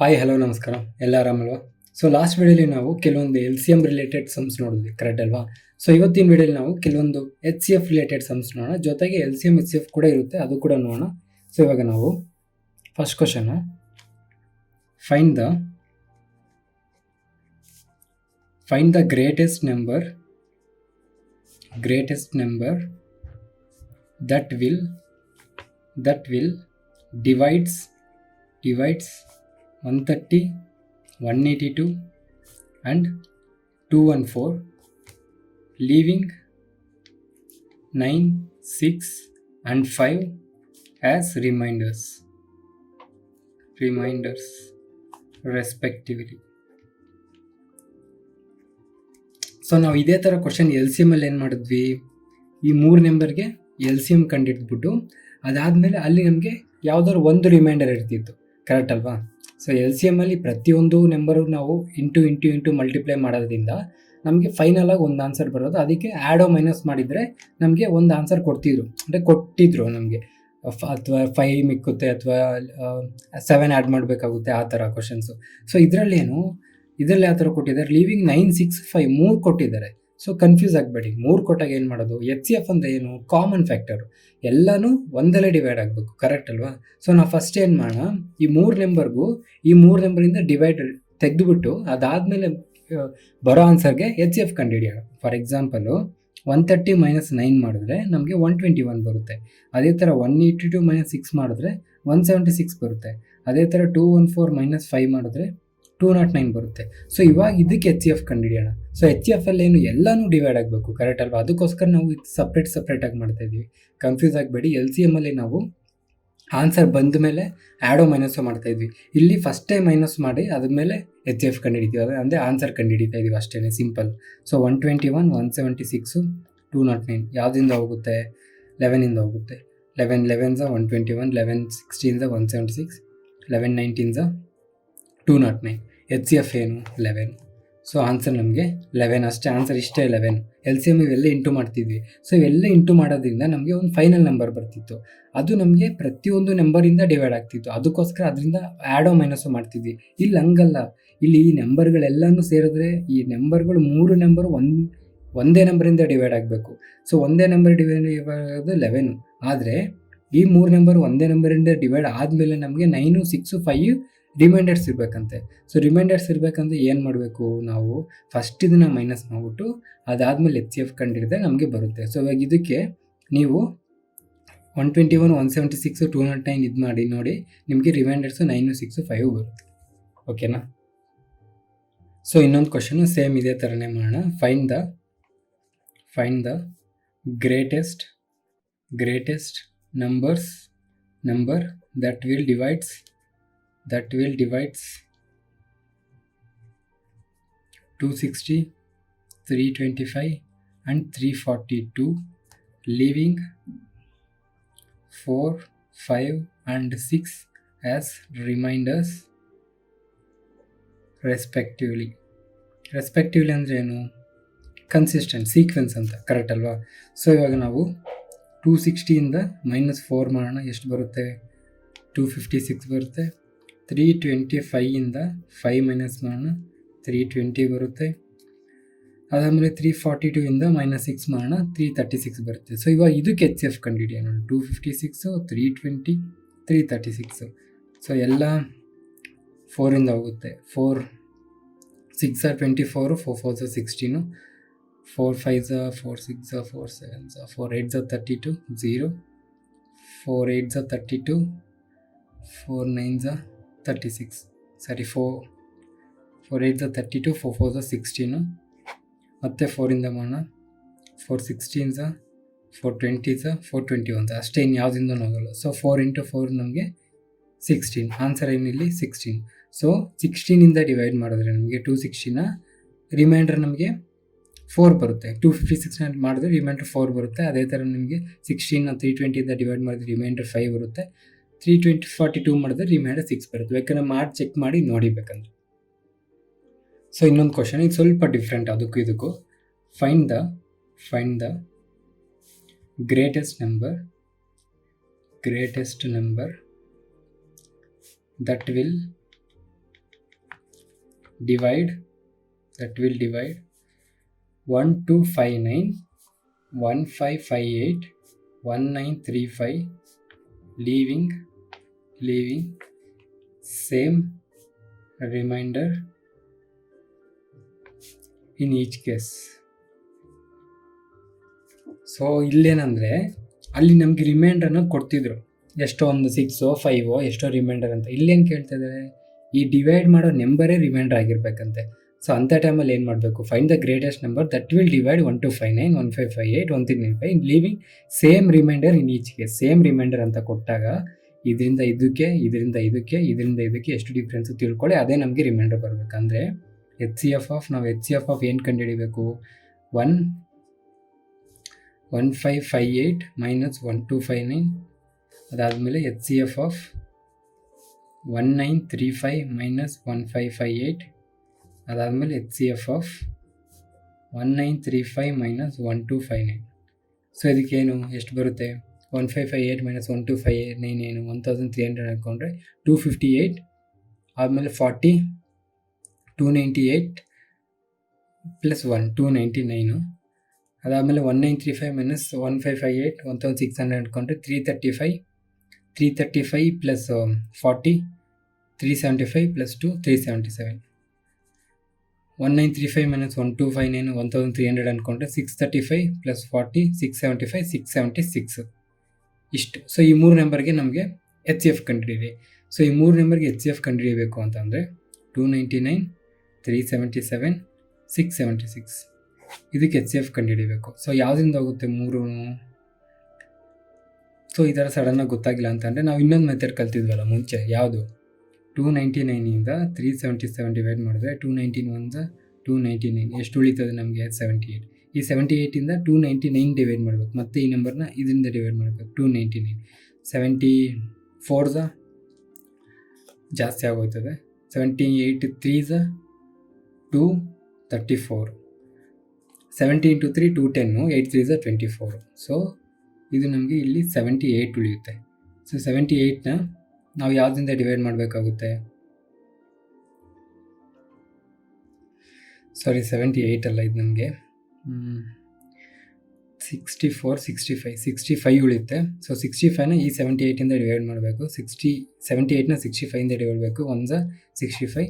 Hi hello ನಮಸ್ಕಾರ, ಎಲ್ಲ ಆರಾಮಲ್ವಾ? So last ವಿಡಿಯೋಲಿ ನಾವು ಕೆಲವೊಂದು L C M related sums ನೋಡಿದ್ವಿ, ಕರೆಕ್ಟ್ ಅಲ್ವಾ? ಸೊ ಇವತ್ತಿನ ವಿಡಿಯೋಲಿ ನಾವು ಕೆಲವೊಂದು H C F related sums ನೋಡೋಣ, ಜೊತೆಗೆ L C M H C F ಕೂಡ ಇರುತ್ತೆ, ಅದು ಕೂಡ ನೋಡೋಣ. ಸೊ ಇವಾಗ ನಾವು first question, find the greatest number that will divides 130, 182 and 214, leaving 9, 6 and 5 as reminders respectively. So ನಾವು ಇದೇ ಥರ ಕ್ವಶನ್ ಎಲ್ ಸಿ ಎಮ್ ಅಲ್ಲಿ ಏನು ಮಾಡಿದ್ವಿ, ಈ 3 ನಂಬರ್ಗೆ ಎಲ್ ಸಿ ಎಮ್ ಕಂಡಿಡ್ಬಿಟ್ಟು ಅದಾದಮೇಲೆ ಅಲ್ಲಿ ನಮಗೆ ಯಾವ್ದಾದ್ರು ಒಂದು ರಿಮೈಂಡರ್ ಇರ್ತಿತ್ತು, ಕರೆಕ್ಟ್ ಅಲ್ವಾ? ಸೊ ಎಲ್ ಸಿ ಎಮ್ ಅಲ್ಲಿ ಪ್ರತಿಯೊಂದು ನಂಬರು ನಾವು ಇಂಟು ಮಲ್ಟಿಪ್ಲೈ ಮಾಡೋದ್ರಿಂದ ನಮಗೆ ಫೈನಲ್ ಆಗಿ ಒಂದು ಆನ್ಸರ್ ಬರೋದು. ಅದಕ್ಕೆ ಆ್ಯಡೋ ಮೈನಸ್ ಮಾಡಿದರೆ ನಮಗೆ ಒಂದು ಆನ್ಸರ್ ಕೊಟ್ಟಿದ್ರು ನಮಗೆ, ಅಥವಾ 5 ಮಿಕ್ಕುತ್ತೆ ಅಥವಾ 7 ಆ್ಯಡ್ ಮಾಡಬೇಕಾಗುತ್ತೆ, ಆ ಥರ ಕ್ವಶನ್ಸು. ಸೊ ಇದರಲ್ಲಿ ಯಾವ ಥರ ಕೊಟ್ಟಿದ್ದಾರೆ, ಲೀವಿಂಗ್ 9, 6, 5 3 ಕೊಟ್ಟಿದ್ದಾರೆ. ಸೊ ಕನ್ಫ್ಯೂಸ್ ಆಗಬೇಡಿ, 3 ಕೊಟ್ಟಾಗ ಏನು ಮಾಡೋದು, ಎಚ್ ಸಿ ಎಫ್ ಅಂದರೆ ಏನು, ಕಾಮನ್ ಫ್ಯಾಕ್ಟರು, ಎಲ್ಲನೂ ಒಂದಲ್ಲೇ ಡಿವೈಡ್ ಆಗಬೇಕು, ಕರೆಕ್ಟ್ ಅಲ್ವಾ? ಸೊ ನಾವು ಫಸ್ಟ್ ಏನು ಮಾಡೋಣ, ಈ 3 ನಂಬರ್ಗೂ ಈ 3 ನಂಬರಿಂದ ಡಿವೈಡ್ ತೆಗೆದುಬಿಟ್ಟು ಅದಾದಮೇಲೆ ಬರೋ ಆನ್ಸರ್ಗೆ ಎಚ್ ಸಿ ಎಫ್ ಕಂಡುಹಿಡಿಯೋಣ. ಫಾರ್ ಎಕ್ಸಾಂಪಲು 130 - 9 ಮಾಡಿದ್ರೆ ನಮಗೆ 121 ಬರುತ್ತೆ. ಅದೇ ಥರ 182 - 6 ಮಾಡಿದ್ರೆ 176 ಬರುತ್ತೆ. ಅದೇ ಥರ 214 - 5 ಮಾಡಿದ್ರೆ 209 ಬರುತ್ತೆ. ಸೊ ಇವಾಗ ಇದಕ್ಕೆ ಎಚ್ ಸಿ ಎಫ್ ಕಂಡುಹಿಡಿಯೋಣ. ಸೊ ಎಚ್ ಸಿ ಎಫ್ ಅಲ್ಲಿ ಏನು, ಎಲ್ಲನೂ ಡಿವೈಡ್ ಆಗಬೇಕು, ಕರೆಕ್ಟ್ ಅಲ್ವಾ? ಅದಕ್ಕೋಸ್ಕರ ನಾವು ಇದು ಸಪ್ರೇಟಾಗಿ ಮಾಡ್ತಾ ಇದ್ದೀವಿ. ಕನ್ಫ್ಯೂಸ್ ಆಗಬೇಡಿ, ಎಲ್ ಸಿ ಎಮ್ ಅಲ್ಲಿ ನಾವು ಆನ್ಸರ್ ಬಂದ ಮೇಲೆ ಆ್ಯಡೋ ಮೈನಸ್ಸು ಮಾಡ್ತಾ ಇದ್ವಿ. ಇಲ್ಲಿ ಫಸ್ಟ್ ಟೈಮ್ ಮೈನಸ್ ಮಾಡಿ ಅದಾದಮೇಲೆ ಎಚ್ ಸಿ ಎಫ್ ಕಂಡುಹಿಡಿತೀವಿ, ಅಂದರೆ ಆನ್ಸರ್ ಕಂಡುಹಿಡಿತಾ ಇದ್ದೀವಿ ಅಷ್ಟೇ, ಸಿಂಪಲ್. ಸೊ 121, 176, 209 ಯಾವುದಿಂದ ಹೋಗುತ್ತೆ, 11ಇಂದ ಹೋಗುತ್ತೆ. 11 121, 11 16 176, 11 19 209. ಎಚ್ ಸಿ ಎಫ್ ಏನು, 11. ಸೊ ಆನ್ಸರ್ ನಮಗೆ 11 ಅಷ್ಟೇ, ಆನ್ಸರ್ ಇಷ್ಟೇ 11. ಎಲ್ ಸಿ ಎಮ್ ಇವೆಲ್ಲ ಇಂಟು ಮಾಡ್ತಿದ್ವಿ. ಸೊ ಇವೆಲ್ಲ ಇಂಟು ಮಾಡೋದ್ರಿಂದ ನಮಗೆ ಒಂದು ಫೈನಲ್ ನಂಬರ್ ಬರ್ತಿತ್ತು, ಅದು ನಮಗೆ ಪ್ರತಿಯೊಂದು ನಂಬರಿಂದ ಡಿವೈಡ್ ಆಗ್ತಿತ್ತು. ಅದಕ್ಕೋಸ್ಕರ ಅದರಿಂದ ಆ್ಯಡೋ ಮೈನಸ್ಸು ಮಾಡ್ತಿದ್ವಿ. ಇಲ್ಲಿ ಹಂಗಲ್ಲ, ಇಲ್ಲಿ ಈ ನಂಬರ್ಗಳೆಲ್ಲನೂ ಸೇರಿದ್ರೆ ಈ ನಂಬರ್ಗಳು 3 ನಂಬರು ಒಂದೇ ನಂಬರಿಂದ ಡಿವೈಡ್ ಆಗಬೇಕು. ಸೊ ಒಂದೇ ನಂಬರ್ ಡಿವೈಡ್ ಆಗೋದು 11, ಆದರೆ ಈ 3 ನಂಬರ್ ಒಂದೇ ನಂಬರಿಂದ ಡಿವೈಡ್ ಆದಮೇಲೆ ನಮಗೆ 9, 6, 5 ರಿಮೈಂಡರ್ಸ್ ಇರಬೇಕಂತೆ. ಸೊ ರಿಮೈಂಡರ್ಸ್ ಇರಬೇಕಂದ್ರೆ ಏನು ಮಾಡಬೇಕು, ನಾವು ಫಸ್ಟ್ ಇದನ್ನು ಮೈನಸ್ ಮಾಡಿಬಿಟ್ಟು ಅದಾದಮೇಲೆ ಎಚ್ ಸಿ ಎಫ್ ಕಂಡಿಡಿದ್ರೆ ನಮಗೆ ಬರುತ್ತೆ. ಸೊ ಇವಾಗ ಇದಕ್ಕೆ ನೀವು 121, 176, 209 ಇದು ಮಾಡಿ ನೋಡಿ, ನಿಮಗೆ ರಿಮೈಂಡರ್ಸು 9, 6, 5 ಬರುತ್ತೆ. ಓಕೆನಾ? ಸೊ ಇನ್ನೊಂದು ಕ್ವಶನು ಸೇಮ್ ಇದೇ ಥರನೇ ಮಾಡೋಣ. Find the greatest number that will divides 260, 325 and 342, leaving 4, 5 and 6 as reminders respectively ಅಂದರೆ ಏನು, ಕನ್ಸಿಸ್ಟೆಂಟ್ ಸೀಕ್ವೆನ್ಸ್ ಅಂತ, ಕರೆಕ್ಟ್ ಅಲ್ವಾ? ಸೊ ಇವಾಗ ನಾವು 260ಇಂದ -4 ಮಾಡೋಣ, ಎಷ್ಟು ಬರುತ್ತೆ, 256 ಬರುತ್ತೆ. 325ಇಂದ 5 ಮೈನಸ್ ಮಾಡೋಣ, 320 ಬರುತ್ತೆ. ಅದಾದಮೇಲೆ 342ಇಂದ -6 ಮಾಡೋಣ, 336 ಬರುತ್ತೆ. ಸೊ ಇವಾಗ ಇದಕ್ಕೆ ಎಚ್ ಸಿ ಎಫ್ ಕಂಡುಹಿಡಿಯೋಣ. 256, 320, 336. ಸೊ ಎಲ್ಲ 4ಇಂದ ಹೋಗುತ್ತೆ. 4 6 24, 4 4 16, 4 5 4 6 4 7 4 8 32, 0, 4 8 32, 4 9 36, ಸಾರಿ 4 8 32, 4 4 16, ಮತ್ತು 4ಇಂದ ಮಾಡೋಣ, 4 16, 4 20, 4 21 ಅಷ್ಟೇ, ಇನ್ನು ಯಾವುದಿಂದ ಹೋಗಲ್ಲ. ಸೊ 4 × 4 ನಮಗೆ 16, ಆನ್ಸರ್ ಏನಿಲ್ಲಿ 16. ಸೊ 16ಇಂದ ಡಿವೈಡ್ ಮಾಡಿದ್ರೆ ನಮಗೆ 260 ರಿಮೈಂಡರ್ ನಮಗೆ 4 ಬರುತ್ತೆ. 256 ಮಾಡಿದ್ರೆ ರಿಮೈಂಡರ್ 4 ಬರುತ್ತೆ. ಅದೇ ಥರ ನಿಮಗೆ 16 320ಇಂದ ಡಿವೈಡ್ ಮಾಡಿದ್ರೆ ರಿಮೈಂಡರ್ 5 ಬರುತ್ತೆ. 42 ಮಾಡಿದ್ರೆ ರಿಮೈಂಡರ್ 6 ಬರುತ್ತೆ. ಬೇಕಾದ್ರೆ ಚೆಕ್ ಮಾಡಿ ನೋಡಿಬೇಕಂದ್ರೆ. ಸೊ ಇನ್ನೊಂದು ಕ್ವಶನ್, ಇದು ಸ್ವಲ್ಪ ಡಿಫ್ರೆಂಟ್ ಅದಕ್ಕೂ ಇದಕ್ಕೂ. Find the greatest number that will divide 1259 1558 1935 leaving same remainder in each case. So ಇಲ್ಲೇನಂದರೆ ಅಲ್ಲಿ ನಮಗೆ ರಿಮೈಂಡರ್ನ ಕೊಡ್ತಿದ್ರು, ಎಷ್ಟೋ ಒಂದು 6 5 ಎಷ್ಟೋ ರಿಮೈಂಡರ್ ಅಂತ. ಇಲ್ಲೇನು ಕೇಳ್ತಾ ಇದ್ದಾರೆ, ಈ ಡಿವೈಡ್ ಮಾಡೋ ನೆಂಬರೇ ರಿಮೈಂಡರ್ ಆಗಿರ್ಬೇಕಂತೆ. ಸೊ ಅಂಥ ಟೈಮಲ್ಲಿ ಏನು ಮಾಡಬೇಕು, find the greatest number that will divide 1259 1558 1395 leaving same remainder in each case. Same remainder ಅಂತ ಕೊಟ್ಟಾಗ ಇದರಿಂದ ಇದಕ್ಕೆ ಎಷ್ಟು ಡಿಫ್ರೆನ್ಸ್ ತಿಳ್ಕೊಳ್ಳಿ, ಅದೇ ನಮಗೆ ರಿಮೈಂಡರ್ ಬರಬೇಕು. ಅಂದರೆ ನಾವು ಎಚ್ ಸಿ ಎಫ್ ಆಫ್ ಏನು ಕಂಡುಹಿಡಿಬೇಕು, 1558 ಮೈನಸ್ 1259, ಅದಾದಮೇಲೆ H C F of 1935 minus 1558, ಅದಾದಮೇಲೆ H C F of 1935 minus 1259. So ಇದಕ್ಕೇನು ಎಷ್ಟು ಬರುತ್ತೆ, 1558 ಮೈನಸ್ 1259 ಏನು 1300 ಹಾಕ್ಕೊಂಡ್ರೆ 258, ಆದಮೇಲೆ 40 298 ಪ್ಲಸ್ 1 299, ಅದಾದಮೇಲೆ 1935 ಮೈನಸ್ 1558 1600 ಹಾಕ್ಕೊಂಡ್ರೆ 335 ಪ್ಲಸ್ 40 375 ಪ್ಲಸ್ 2 377, 1935 ಮೈನಸ್ 1259 1300 ಅಂದ್ಕೊಂಡ್ರೆ 635 ಪ್ಲಸ್ 40 675 676 ಇಷ್ಟು. ಸೊ ಈ 3 ನಂಬರ್ಗೆ ನಮಗೆ ಎಚ್ ಸಿ ಎಫ್ ಕಂಡುಹಿಡಿಯಿರಿ. ಸೊ ಈ 3 ನಂಬರ್ಗೆ ಎಚ್ ಸಿ ಎಫ್ ಕಂಡುಹಿಡಿಯಬೇಕು ಅಂತಂದರೆ 299 377 676 ಇದಕ್ಕೆ ಎಚ್ ಸಿ ಎಫ್ ಕಂಡುಹಿಡಿಯಬೇಕು. ಸೊ ಯಾವುದರಿಂದ ಹೋಗುತ್ತೆ 3? ಸೊ ಈ ಥರ ಸಡನ್ನಾಗಿ ಗೊತ್ತಾಗಿಲ್ಲ ಅಂತಂದರೆ ನಾವು ಇನ್ನೊಂದು ಮೆಥಡ್ ಕಲ್ತಿದ್ವಲ್ಲ ಮುಂಚೆ, ಯಾವುದು, 299ಇಂದ 377 ಡಿವೈಡ್ ಮಾಡಿದ್ರೆ 299 299 ಎಷ್ಟು ಉಳಿತದೆ ನಮಗೆ 78. ಈ 78ಇಂದ 299 ಡಿವೈಡ್ ಮಾಡಬೇಕು, ಮತ್ತು ಈ ನಂಬರ್ನ ಇದರಿಂದ ಡಿವೈಡ್ ಮಾಡಬೇಕು 299. 74 ಜಾಸ್ತಿ ಆಗೋಯ್ತದೆ, 78 3 234, 70 ಇಂಟು 3 210, 8 3 24. ಸೊ ಇದು ನಮಗೆ ಇಲ್ಲಿ 78 ಉಳಿಯುತ್ತೆ. ಸೊ 78ನ ನಾವು ಯಾವುದರಿಂದ ಡಿವೈಡ್ ಮಾಡಬೇಕಾಗುತ್ತೆ, 78 ಅಲ್ಲ, ಇದು ನಮಗೆ 65 ಉಳಿಯುತ್ತೆ. ಸೊ 65ನ ಈ 78ಇಂದ ಡಿವೈಡ್ ಮಾಡಬೇಕು, 78ನ 65ಇಂದ ಡಿವೈಡ್ ಮಾಡಬೇಕು, 1 65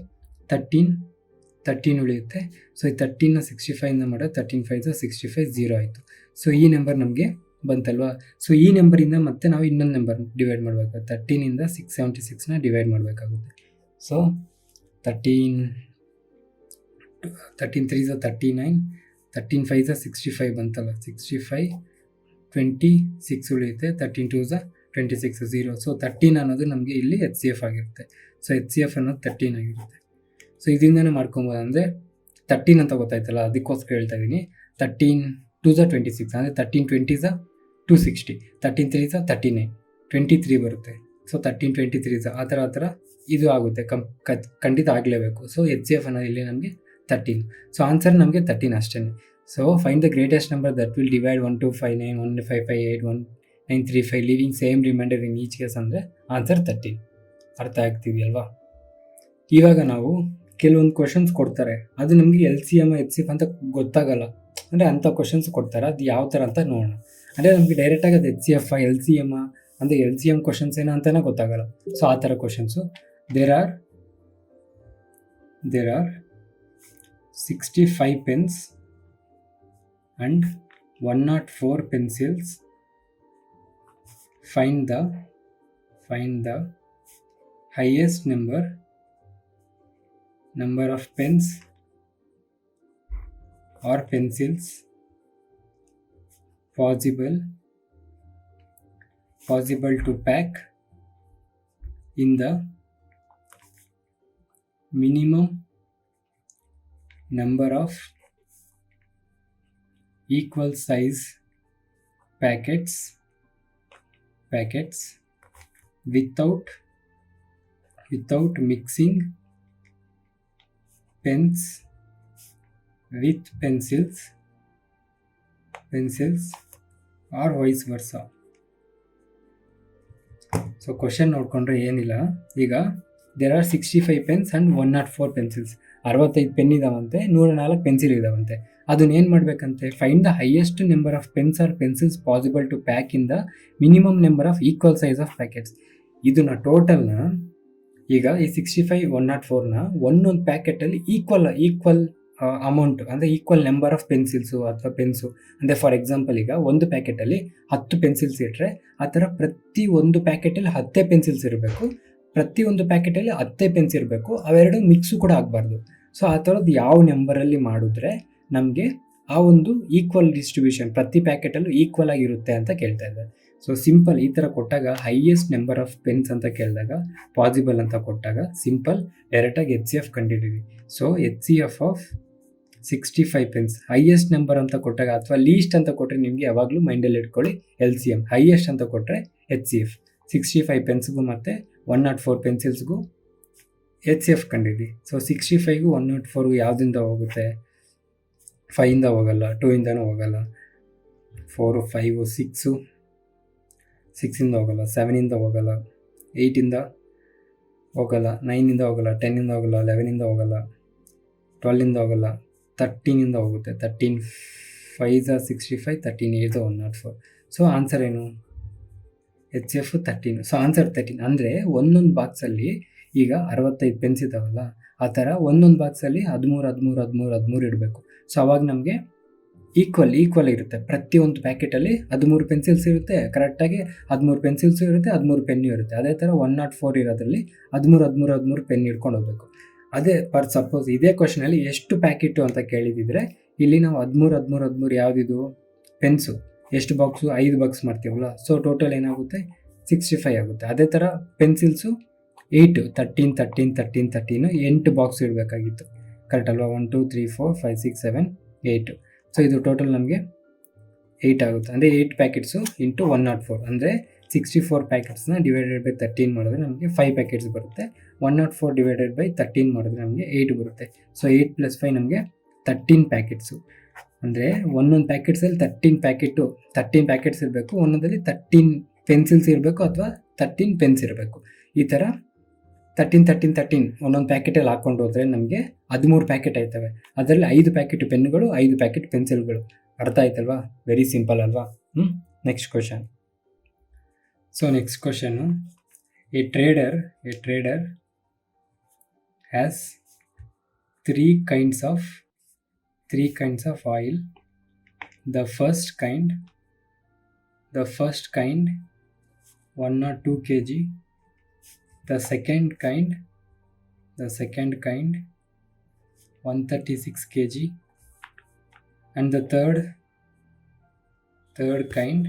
13 ಉಳಿಯುತ್ತೆ. ಸೊ ಈ 13ನ 65ಇಂದ ಮಾಡಿದ್ರೆ 13 5 65 0 ಆಯಿತು. ಸೊ ಈ ನಂಬರ್ ನಮಗೆ ಬಂತಲ್ವಾ. ಸೊ ಈ ನಂಬರಿಂದ ಮತ್ತೆ ನಾವು ಇನ್ನೊಂದು ನಂಬರ್ ಡಿವೈಡ್ ಮಾಡಬೇಕು, 13ಇಂದ 676ನ ಡಿವೈಡ್ ಮಾಡಬೇಕಾಗುತ್ತೆ. ಸೊ 13 3 39, 13 5 65 ಬಂತಲ್ಲ, 65 26 ಉಳಿಯುತ್ತೆ, 13 2 26 0. ಸೊ 13 ಅನ್ನೋದು ನಮಗೆ ಇಲ್ಲಿ ಎಚ್ ಸಿ ಎಫ್ ಆಗಿರುತ್ತೆ. ಸೊ ಎಚ್ ಸಿ ಎಫ್ ಅನ್ನೋದು 13 ಆಗಿರುತ್ತೆ. ಸೊ ಇದರಿಂದನೇ ಮಾಡ್ಕೊಬೋದು, ಅಂದರೆ 13 ಅಂತ ಗೊತ್ತಾಯ್ತಲ್ಲ, ಅದಕ್ಕೋಸ್ಕರ ಹೇಳ್ತಾ ಇದ್ದೀನಿ. 13 2 26 ಅಂದರೆ 13 20 260, 13 3 39 23 ಬರುತ್ತೆ. ಸೊ 13 23 ಆ ಥರ ಇದು ಆಗುತ್ತೆ, ಖಂಡಿತ ಆಗಲೇಬೇಕು. ಸೊ ಎಚ್ ಸಿ ಎಫ್ ಅನ್ನೋದು ಇಲ್ಲಿ ನಮಗೆ 13. ಸೊ ಆನ್ಸರ್ ನಮಗೆ 13 ಅಷ್ಟೇ. So find the greatest number that will divide 1259 1558 1935 leaving same remainder in each case ಅಂದರೆ ಆನ್ಸರ್ 13. ಅರ್ಥ ಆಗ್ತಿದೆಯಲ್ವಾ? ಇವಾಗ ನಾವು ಕೆಲವೊಂದು ಕ್ವಶನ್ಸ್ ಕೊಡ್ತಾರೆ, ಅದು ನಮಗೆ L C M H C F ಅಂತ ಗೊತ್ತಾಗಲ್ಲ, ಅಂದರೆ ಅಂಥ ಕ್ವಶನ್ಸ್ ಕೊಡ್ತಾರೆ, ಅದು ಯಾವ ಥರ ಅಂತ ನೋಡೋಣ. ಅಂದರೆ ನಮಗೆ ಡೈರೆಕ್ಟಾಗಿ ಅದು H C F L C M ಅಂದರೆ ಎಲ್ ಸಿ ಎಮ್ ಕ್ವಶನ್ಸ್ ಏನೋ ಅಂತಲೇ ಗೊತ್ತಾಗಲ್ಲ. ಸೊ ಆ ಥರ questions there are 65 pens and 104 pencils. Find the highest number of pens or pencils possible to pack in the minimum number of equal size packets without mixing pens with pencils or vice versa. So question ನೋಡಿಕೊಂಡ್ರೆ ಏನಿಲ್ಲ, ಈಗ there are 65 pens and 104 pencils. 65 pen ಇದಾವಂತೆ, 104 pencil ಇದಾವಂತೆ. ಅದನ್ನ ಏನು ಮಾಡಬೇಕಂತೆ, find the highest number of pens or pencils possible to pack in the minimum number of equal size of packets. ಇದನ್ನ ಟೋಟಲ್ನ ಈಗ ಈ 65 104ನ ಒಂದೊಂದು ಪ್ಯಾಕೆಟಲ್ಲಿ ಈಕ್ವಲ್ ಅಮೌಂಟ್ ಅಂದರೆ ಈಕ್ವಲ್ ನಂಬರ್ ಆಫ್ ಪೆನ್ಸಿಲ್ಸು ಅಥವಾ ಪೆನ್ಸು ಅಂದರೆ ಫಾರ್ ಎಕ್ಸಾಂಪಲ್ ಈಗ ಒಂದು ಪ್ಯಾಕೆಟಲ್ಲಿ 10 ಪೆನ್ಸಿಲ್ಸ್ ಇಟ್ಟರೆ ಆ ಥರ ಪ್ರತಿ ಒಂದು ಪ್ಯಾಕೆಟಲ್ಲಿ 10 ಪೆನ್ಸಿಲ್ಸ್ ಇರಬೇಕು, ಪ್ರತಿಯೊಂದು ಪ್ಯಾಕೆಟಲ್ಲಿ 10 ಪೆನ್ಸ್ ಇರಬೇಕು, ಅವೆರಡು ಮಿಕ್ಸು ಕೂಡ ಆಗಬಾರ್ದು. ಸೊ ಆ ಥರದ್ದು ಯಾವ ನಂಬರಲ್ಲಿ ಮಾಡಿದ್ರೆ ನಮಗೆ ಆ ಒಂದು ಈಕ್ವಲ್ ಡಿಸ್ಟ್ರಿಬ್ಯೂಷನ್ ಪ್ರತಿ ಪ್ಯಾಕೆಟಲ್ಲೂ ಈಕ್ವಲ್ ಆಗಿರುತ್ತೆ ಅಂತ ಕೇಳ್ತಾ ಇದ್ದಾರೆ. ಸೊ ಸಿಂಪಲ್ ಈ ಥರ ಕೊಟ್ಟಾಗ ಹೈಯೆಸ್ಟ್ ನಂಬರ್ ಆಫ್ ಪೆನ್ಸ್ ಅಂತ ಕೇಳಿದಾಗ ಪಾಸಿಬಲ್ ಅಂತ ಕೊಟ್ಟಾಗ ಸಿಂಪಲ್ ಡೈರೆಕ್ಟಾಗಿ HCF ಕಂಡುಹಿಡಿವಿ. So HCF of 65 pens highest number ಅಂತ ಕೊಟ್ಟಾಗ ಅಥವಾ ಲೀಸ್ಟ್ ಅಂತ ಕೊಟ್ಟರೆ ನಿಮಗೆ ಯಾವಾಗಲೂ ಮೈಂಡಲ್ಲಿ ಇಟ್ಕೊಳ್ಳಿ LCM, ಹೈಯೆಸ್ಟ್ ಅಂತ ಕೊಟ್ಟರೆ HCF. 65 ಪೆನ್ಸ್ಗೂ ಮತ್ತು 104 ಪೆನ್ಸಿಲ್ಸ್ಗೂ HCF ಕಂಡಿಡಿ. ಸೊ 65ಗೂ 104ಗೂ ಯಾವುದಿಂದ ಹೋಗುತ್ತೆ, 5ಇಂದ ಹೋಗಲ್ಲ, 2ಇಂದನೂ ಹೋಗಲ್ಲ, 4 5 6ಇಂದ ಹೋಗಲ್ಲ, 7ಇಂದ ಹೋಗಲ್ಲ, 8ಇಂದ ಹೋಗಲ್ಲ, 9ಇಂದ ಹೋಗಲ್ಲ, 10ಇಂದ ಹೋಗಲ್ಲ, 11ಇಂದ ಹೋಗಲ್ಲ, 12ಇಂದ ಹೋಗಲ್ಲ, 13ಇಂದ ಹೋಗುತ್ತೆ. 13 5 65, 13 8 104. ಸೊ ಆನ್ಸರ್ ಏನು, HCF 13. So answer 13. ಅಂದರೆ ಒಂದೊಂದು ಬಾಕ್ಸಲ್ಲಿ ಈಗ 65 ಪೆನ್ಸ್ ಇದ್ದಾವಲ್ಲ, ಆ ಥರ ಒಂದೊಂದು ಬಾಕ್ಸಲ್ಲಿ 13 13 13 13 ಇಡಬೇಕು. ಸೊ ಅವಾಗ ನಮಗೆ ಈಕ್ವಲ್ ಇರುತ್ತೆ. ಪ್ರತಿಯೊಂದು ಪ್ಯಾಕೆಟಲ್ಲಿ 13 ಪೆನ್ಸಿಲ್ಸ್ ಇರುತ್ತೆ, ಕರೆಕ್ಟಾಗಿ 13 ಪೆನ್ಸಿಲ್ಸು ಇರುತ್ತೆ, 13 ಪೆನ್ನು ಇರುತ್ತೆ. ಅದೇ ಥರ 104 ಇರೋದ್ರಲ್ಲಿ 13 13 13 ಪೆನ್ ಇಟ್ಕೊಂಡು ಹೋಗಬೇಕು. ಅದೇ ಫಾರ್ ಸಪೋಸ್ ಇದೇ ಕ್ವಶನಲ್ಲಿ ಎಷ್ಟು ಪ್ಯಾಕೆಟು ಅಂತ ಕೇಳಿದಿದ್ರೆ ಇಲ್ಲಿ ನಾವು 13 13 13 ಯಾವುದಿದು ಪೆನ್ಸು ಎಷ್ಟು ಬಾಕ್ಸು, 5 ಬಾಕ್ಸ್ ಮಾಡ್ತೀವಲ್ಲ, ಸೊ ಟೋಟಲ್ ಏನಾಗುತ್ತೆ 65 ಆಗುತ್ತೆ. ಅದೇ ಥರ ಪೆನ್ಸಿಲ್ಸು 8 13 13 13 13 8 ಬಾಕ್ಸ್ ಇಡಬೇಕಾಗಿತ್ತು, ಕರೆಕ್ಟ್ ಅಲ್ವಾ? 1 2 3 4 5 6 7 8. ಸೊ ಇದು ಟೋಟಲ್ ನಮಗೆ 8 ಆಗುತ್ತೆ. ಅಂದರೆ 8 ಪ್ಯಾಕೆಟ್ಸು ಇಂಟು 104 ಅಂದರೆ 64 ಪ್ಯಾಕೆಟ್ಸ್ನ ಡಿವೈಡೆಡ್ ಬೈ 13 ಮಾಡಿದ್ರೆ ನಮಗೆ 5 ಪ್ಯಾಕೆಟ್ಸ್ ಬರುತ್ತೆ. 104 ಡಿವೈಡೆಡ್ ಬೈ 13 ಮಾಡಿದ್ರೆ ನಮಗೆ 8 ಬರುತ್ತೆ. ಸೊ 8 + 5 ನಮಗೆ 13 ಪ್ಯಾಕೆಟ್ಸು. ಅಂದರೆ ಒಂದೊಂದು ಪ್ಯಾಕೆಟ್ಸಲ್ಲಿ 13 ಪ್ಯಾಕೆಟ್ಸ್ ಇರಬೇಕು, ಒಂದೊಂದಲ್ಲಿ 13 ಪೆನ್ಸಿಲ್ಸ್ ಇರಬೇಕು ಅಥವಾ 13 ಪೆನ್ಸ್ ಇರಬೇಕು. ಈ ಥರ 13 ಒಂದೊಂದು ಪ್ಯಾಕೆಟಲ್ಲಿ ಹಾಕ್ಕೊಂಡು ಹೋದರೆ ನಮಗೆ 13 ಪ್ಯಾಕೆಟ್ ಆಯ್ತವೆ. ಅದರಲ್ಲಿ 5 ಪ್ಯಾಕೆಟ್ ಪೆನ್ನುಗಳು, 5 ಪ್ಯಾಕೆಟ್ ಪೆನ್ಸಿಲ್ಗಳು. ಅರ್ಥ ಆಯ್ತಲ್ವಾ? ವೆರಿ ಸಿಂಪಲ್ ಅಲ್ವಾ? Next question. So next question, A trader has three kinds of oil. The first kind 102 kg, the second kind 136 kg, and the third kind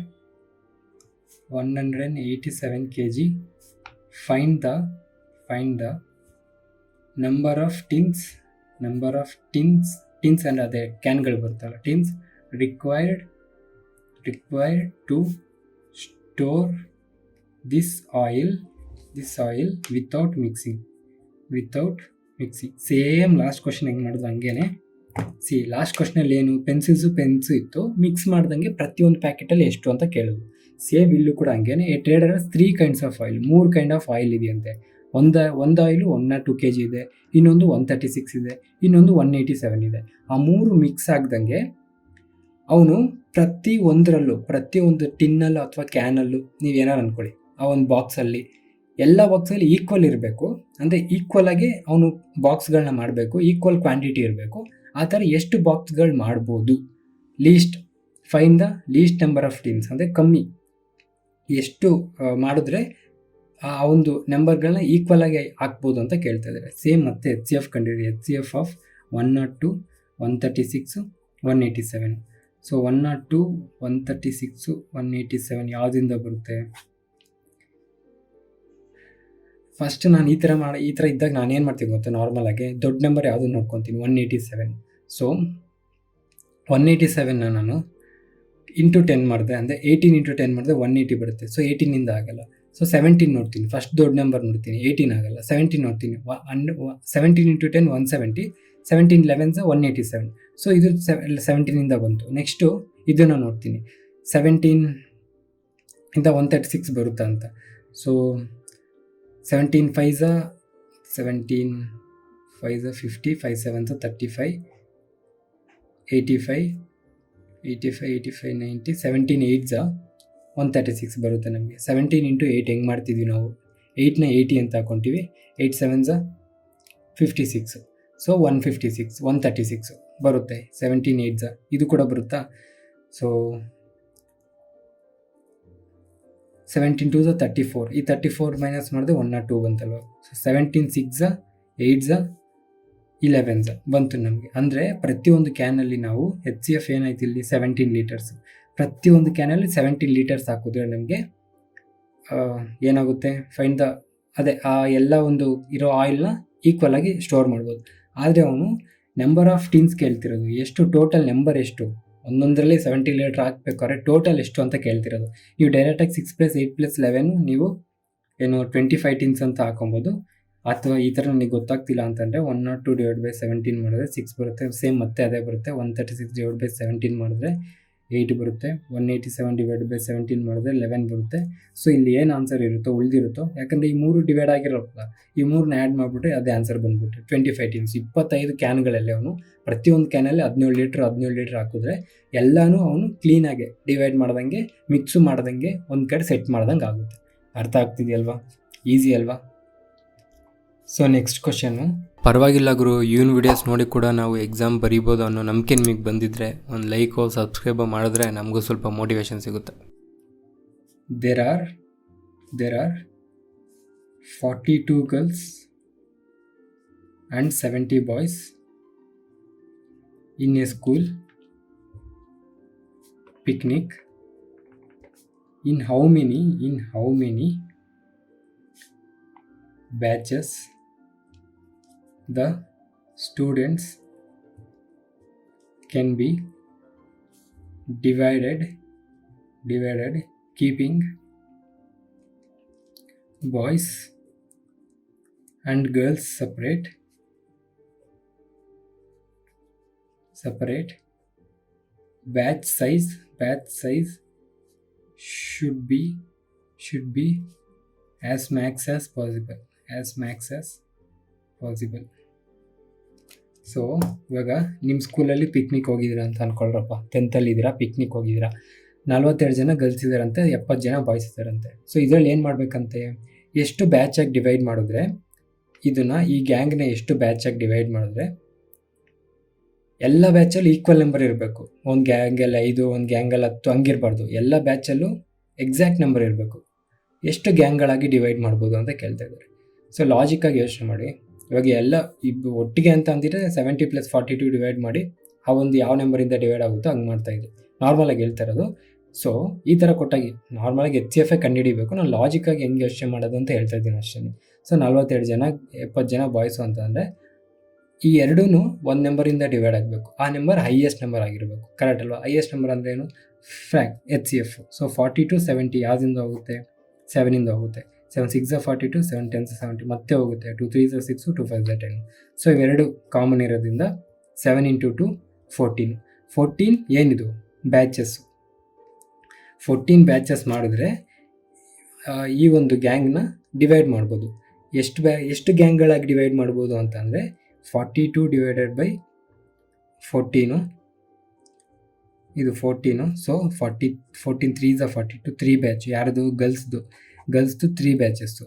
187 kg. Find the number of tins and ಅದೇ ಕ್ಯಾನ್ಗಳು ಬರ್ತಲ್ಲ, ಟಿನ್ಸ್ required to store this oil without mixing. Same last question ಹೆಂಗೆ ಮಾಡಿದ್ರು ಹಂಗೇನೆ. Last ಕ್ವಶನಲ್ಲಿ ಏನು pencils ಇತ್ತು, mix ಮಾಡ್ದಂಗೆ ಪ್ರತಿಯೊಂದು ಪ್ಯಾಕೆಟಲ್ಲಿ ಎಷ್ಟು ಅಂತ ಕೇಳಿದ್ರು. ಸೇಮ್ ಇಲ್ಲೂ ಕೂಡ ಹಂಗೇನೆ. A trader 3 kinds of oil, 3 kind of oil ಇದೆಯಂತೆ. ಒಂದು ಆಯಿಲು 102 kg ಇದೆ, ಇನ್ನೊಂದು 136 ಇದೆ, ಇನ್ನೊಂದು 187 ಇದೆ. ಆ 3 ಮಿಕ್ಸ್ ಆಗ್ದಂಗೆ ಅವನು ಪ್ರತಿಯೊಂದು ಟಿನ್ನಲ್ಲೂ ಅಥವಾ ಕ್ಯಾನಲ್ಲೂ ನೀವೇನಾರು ಅಂದ್ಕೊಳ್ಳಿ, ಆ ಒಂದು ಬಾಕ್ಸಲ್ಲಿ ಎಲ್ಲ ಬಾಕ್ಸಲ್ಲಿ ಈಕ್ವಲ್ ಇರಬೇಕು. ಅಂದರೆ ಈಕ್ವಲ್ ಆಗಿ ಅವನು ಬಾಕ್ಸ್ಗಳನ್ನ ಮಾಡಬೇಕು, ಈಕ್ವಲ್ ಕ್ವಾಂಟಿಟಿ ಇರಬೇಕು. ಆ ಥರ ಎಷ್ಟು ಬಾಕ್ಸ್ಗಳು ಮಾಡ್ಬೋದು, find the least number of tins, ಅಂದರೆ ಕಮ್ಮಿ ಎಷ್ಟು ಮಾಡಿದ್ರೆ ಆ ಒಂದು ನಂಬರ್ಗಳನ್ನ ಈಕ್ವಲ್ ಆಗಿ ಹಾಕ್ಬೋದು ಅಂತ ಕೇಳ್ತಾ ಇದ್ದಾರೆ. ಸೇಮ್ ಮತ್ತೆ HCF ಕಂಡಿರಿ. HCF of 102 136 187. ಸೊ 102 136 187 ಯಾವುದಿಂದ ಬರುತ್ತೆ? ಫಸ್ಟ್ ನಾನು ಈ ಥರ ಇದ್ದಾಗ ನಾನು ಏನು ಮಾಡ್ತೀನಿ ಗೊತ್ತಾ, ನಾರ್ಮಲ್ ಆಗಿ ದೊಡ್ಡ ನಂಬರ್ ಯಾವುದು ನೋಡ್ಕೊತೀನಿ, 187. ಸೊ 187ನ ನಾನು ಇಂಟು 10 ಮಾಡಿದೆ, ಅಂದರೆ 18 × 10 ಮಾಡಿದ್ರೆ 180 ಬರುತ್ತೆ. ಸೊ 18ಇಂದ ಆಗಲ್ಲ. ಸೊ 17 ನೋಡ್ತೀನಿ, ಫಸ್ಟ್ ದೊಡ್ಡ ನಂಬರ್ ನೋಡ್ತೀನಿ, 18 ಆಗಲ್ಲ. 17 ನೋಡ್ತೀನಿ, 17 × 10 170, 17 11 187. ಸೊ ಇದು 17ಇಂದ ಬಂತು. ನೆಕ್ಸ್ಟು ಇದನ್ನು ನೋಡ್ತೀನಿ, 17ಇಂದ 136 ಬರುತ್ತಾ ಅಂತ. ಸೊ 17 5 5 50, 5 7 35, 85, 85, 90, 17 8 136 ಬರುತ್ತೆ ನಮಗೆ. 17 ಇಂಟು 8 ಹೆಂಗೆ ಮಾಡ್ತಿದ್ವಿ ನಾವು, 8ನ 80 ಅಂತ ಹಾಕೊತೀವಿ, 8 7 56, ಸೊ 156 136 ಬರುತ್ತೆ. 17 8 ಇದು ಕೂಡ ಬರುತ್ತಾ. ಸೊ 17 2 34, ಈ 34 ಮೈನಸ್ ಮಾಡಿದ್ರೆ 102 ಬಂತಲ್ವ. ಸೊ 17 6 8 11 ಬಂತು ನಮಗೆ. ಅಂದರೆ ಪ್ರತಿಯೊಂದು ಕ್ಯಾನಲ್ಲಿ ನಾವು HCF ಏನಾಯ್ತು ಇಲ್ಲಿ 17 ಲೀಟರ್ಸ್, ಪ್ರತಿಯೊಂದು ಕ್ಯಾನಲ್ಲಿ 17 ಲೀಟರ್ಸ್ ಹಾಕಿದ್ರೆ ನಮಗೆ ಏನಾಗುತ್ತೆ, ಫೈಂಡ್ ದ ಅದೇ ಆ ಎಲ್ಲ ಒಂದು ಇರೋ ಆಯಿಲ್ನ ಈಕ್ವಲ್ ಆಗಿ ಸ್ಟೋರ್ ಮಾಡ್ಬೋದು. ಆದರೆ ಅವನು ನಂಬರ್ ಆಫ್ ಟಿನ್ಸ್ ಕೇಳ್ತಿರೋದು, ಎಷ್ಟು ಟೋಟಲ್ ನಂಬರ್ ಎಷ್ಟು, ಒಂದೊಂದರಲ್ಲಿ 70 ಲೀಟರ್ ಹಾಕ್ಬೇಕಾದ್ರೆ ಟೋಟಲ್ ಎಷ್ಟು ಅಂತ ಕೇಳ್ತಿರೋದು. ನೀವು ಡೈರೆಕ್ಟಾಗಿ 6 + 8 + 11 ನೀವು ಏನು 25 ಟಿನ್ಸ್ ಅಂತ ಹಾಕೊಬೋದು. ಅಥವಾ ಈ ಥರ ನನಗೆ ಗೊತ್ತಾಗ್ತಿಲ್ಲ ಅಂತಂದರೆ 102/17 ಮಾಡಿದ್ರೆ 6 ಬರುತ್ತೆ, ಸೇಮ್ ಮತ್ತೆ ಅದೇ ಬರುತ್ತೆ. 136/17 ಮಾಡಿದ್ರೆ 8 ಬರುತ್ತೆ, 187/17 ಮಾಡಿದ್ರೆ 11 ಬರುತ್ತೆ. ಸೊ ಇಲ್ಲಿ ಏನು ಆನ್ಸರ್ ಇರುತ್ತೋ ಉಳಿದಿರುತ್ತೋ, ಯಾಕಂದರೆ ಈ 3 ಡಿವೈಡ್ ಆಗಿರೋಲ್ಲ, ಈ 3ನ ಆ್ಯಡ್ ಮಾಡಿಬಿಟ್ರೆ ಅದೇ ಆನ್ಸರ್ ಬಂದ್ಬಿಟ್ಟು 25 ಟಿನ್ಸ್. 25 ಕ್ಯಾನ್ಗಳಲ್ಲಿ ಅವನು ಪ್ರತಿಯೊಂದು ಕ್ಯಾನಲ್ಲಿ 17 ಲೀಟ್ರ್ ಹಾಕಿದ್ರೆ ಎಲ್ಲನೂ ಅವನು ಕ್ಲೀನಾಗಿ ಡಿವೈಡ್ ಮಾಡ್ದಂಗೆ, ಮಿಕ್ಸು ಮಾಡ್ದಂಗೆ ಒಂದು ಕಡೆ ಸೆಟ್ ಮಾಡ್ದಂಗೆ ಆಗುತ್ತೆ. ಅರ್ಥ ಆಗ್ತಿದೆಯಲ್ವಾ, ಈಸಿ ಅಲ್ವಾ. ಸೊ ನೆಕ್ಸ್ಟ್ ಕ್ವಶನ್ನು, ಪರವಾಗಿಲ್ಲ ಗುರು, ಇವನ್ ವಿಡಿಯೋಸ್ ನೋಡಿ ಕೂಡ ನಾವು ಎಕ್ಸಾಮ್ ಬರೀಬೋದು ಅನ್ನೋ ನಂಬಿಕೆ ನಿಮಗೆ ಬಂದಿದ್ದರೆ ಒಂದು ಲೈಕೋ ಸಬ್ಸ್ಕ್ರೈಬೋ ಮಾಡಿದ್ರೆ ನಮಗೂ ಸ್ವಲ್ಪ ಮೋಟಿವೇಶನ್ ಸಿಗುತ್ತೆ. There are 42 girls and 70 boys in a school picnic. In how many batches the students can be divided keeping boys and girls separate. Batch size should be as max as possible. So ಇವಾಗ ನಿಮ್ಮ ಸ್ಕೂಲಲ್ಲಿ picnic ಹೋಗಿದ್ದೀರಾ ಅಂತ ಅಂದ್ಕೊಳ್ರಪ್ಪ, 10th ಇದ್ದೀರಾ, picnic ಹೋಗಿದ್ದೀರಾ, 42 ಜನ girls ಇದ್ದಾರಂತೆ, 70 ಜನ ಬಾಯ್ಸ್ ಇದ್ದಾರಂತೆ. ಸೊ ಇದರಲ್ಲಿ ಏನು ಮಾಡಬೇಕಂತೆ, ಎಷ್ಟು ಬ್ಯಾಚಾಗಿ ಡಿವೈಡ್ ಮಾಡಿದ್ರೆ, ಇದನ್ನು ಈ ಗ್ಯಾಂಗ್ನ ಎಷ್ಟು ಬ್ಯಾಚಾಗಿ ಡಿವೈಡ್ ಮಾಡಿದ್ರೆ ಎಲ್ಲ ಬ್ಯಾಚಲ್ಲಿ ಈಕ್ವಲ್ ನಂಬರ್ ಇರಬೇಕು. ಒಂದು ಗ್ಯಾಂಗಲ್ಲಿ 5, ಒಂದು ಗ್ಯಾಂಗಲ್ಲಿ 10 ಹಂಗಿರಬಾರ್ದು. ಎಲ್ಲ ಬ್ಯಾಚಲ್ಲೂ ಎಕ್ಸಾಕ್ಟ್ ನಂಬರ್ ಇರಬೇಕು. ಎಷ್ಟು ಗ್ಯಾಂಗ್ಗಳಾಗಿ ಡಿವೈಡ್ ಮಾಡ್ಬೋದು ಅಂತ ಕೇಳ್ತಾ ಇದ್ದಾರೆ. ಸೊ ಲಾಜಿಕ್ಕಾಗಿ ಯೋಚನೆ ಮಾಡಿ, ಇವಾಗ ಎಲ್ಲ ಒಟ್ಟಿಗೆ ಅಂತ ಅಂದಿದ್ರೆ 70 + 42 ಡಿವೈಡ್ ಮಾಡಿ ಆ ಒಂದು ಯಾವ ನಂಬರಿಂದ ಡಿವೈಡ್ ಆಗುತ್ತೋ ಹಂಗೆ ಮಾಡ್ತಾಯಿದ್ದು, ನಾರ್ಮಲಾಗಿ ಹೇಳ್ತಾ ಇರೋದು. ಸೊ ಈ ಥರ ಕೊಟ್ಟಾಗಿ ನಾರ್ಮಲಾಗಿ HCF ಕಂಡುಹಿಡಿಬೇಕು. ನಾನು ಲಾಜಿಕ್ಕಾಗಿ ಹೆಂಗೆ ಯೋಚನೆ ಮಾಡೋದು ಅಂತ ಹೇಳ್ತಾ ಇದ್ದೀನಿ ಅಷ್ಟೇ. ಸೊ 42 ಜನ 70 ಜನ ಬಾಯ್ಸು ಅಂತಂದರೆ ಈ ಎರಡೂ ಒಂದು ನಂಬರಿಂದ ಡಿವೈಡ್ ಆಗಬೇಕು. ಆ ನಂಬರ್ ಹೈಯೆಸ್ಟ್ ನಂಬರ್ ಆಗಿರಬೇಕು, ಕರೆಕ್ಟ್ ಅಲ್ವಾ. ಹೈಯೆಸ್ಟ್ ನಂಬರ್ ಅಂದರೆ ಏನು, HCF. ಸೊ 42 70 ಯಾವುದಿಂದ ಹೋಗುತ್ತೆ, 7ಇಂದ ಹೋಗುತ್ತೆ. 7 6 42, 7 10 70 ಮತ್ತೆ ಹೋಗುತ್ತೆ. 2 3 6, 2 5 10. ಸೊ ಇವೆರಡು ಕಾಮನ್ ಇರೋದ್ರಿಂದ 7 × 2 14 ಏನಿದು ಬ್ಯಾಚಸ್ಸು. 14 ಬ್ಯಾಚಸ್ ಮಾಡಿದ್ರೆ ಈ ಒಂದು ಗ್ಯಾಂಗ್ನ ಡಿವೈಡ್ ಮಾಡ್ಬೋದು. ಎಷ್ಟು ಗ್ಯಾಂಗ್ಗಳಾಗಿ ಡಿವೈಡ್ ಮಾಡ್ಬೋದು ಅಂತ ಅಂದರೆ 42 / 14 ಇದು 14. So 14 3 42, 3 batch. ಯಾರ್ದು, ಗರ್ಲ್ಸ್ದು 3 ಬ್ಯಾಚಸ್ಸು.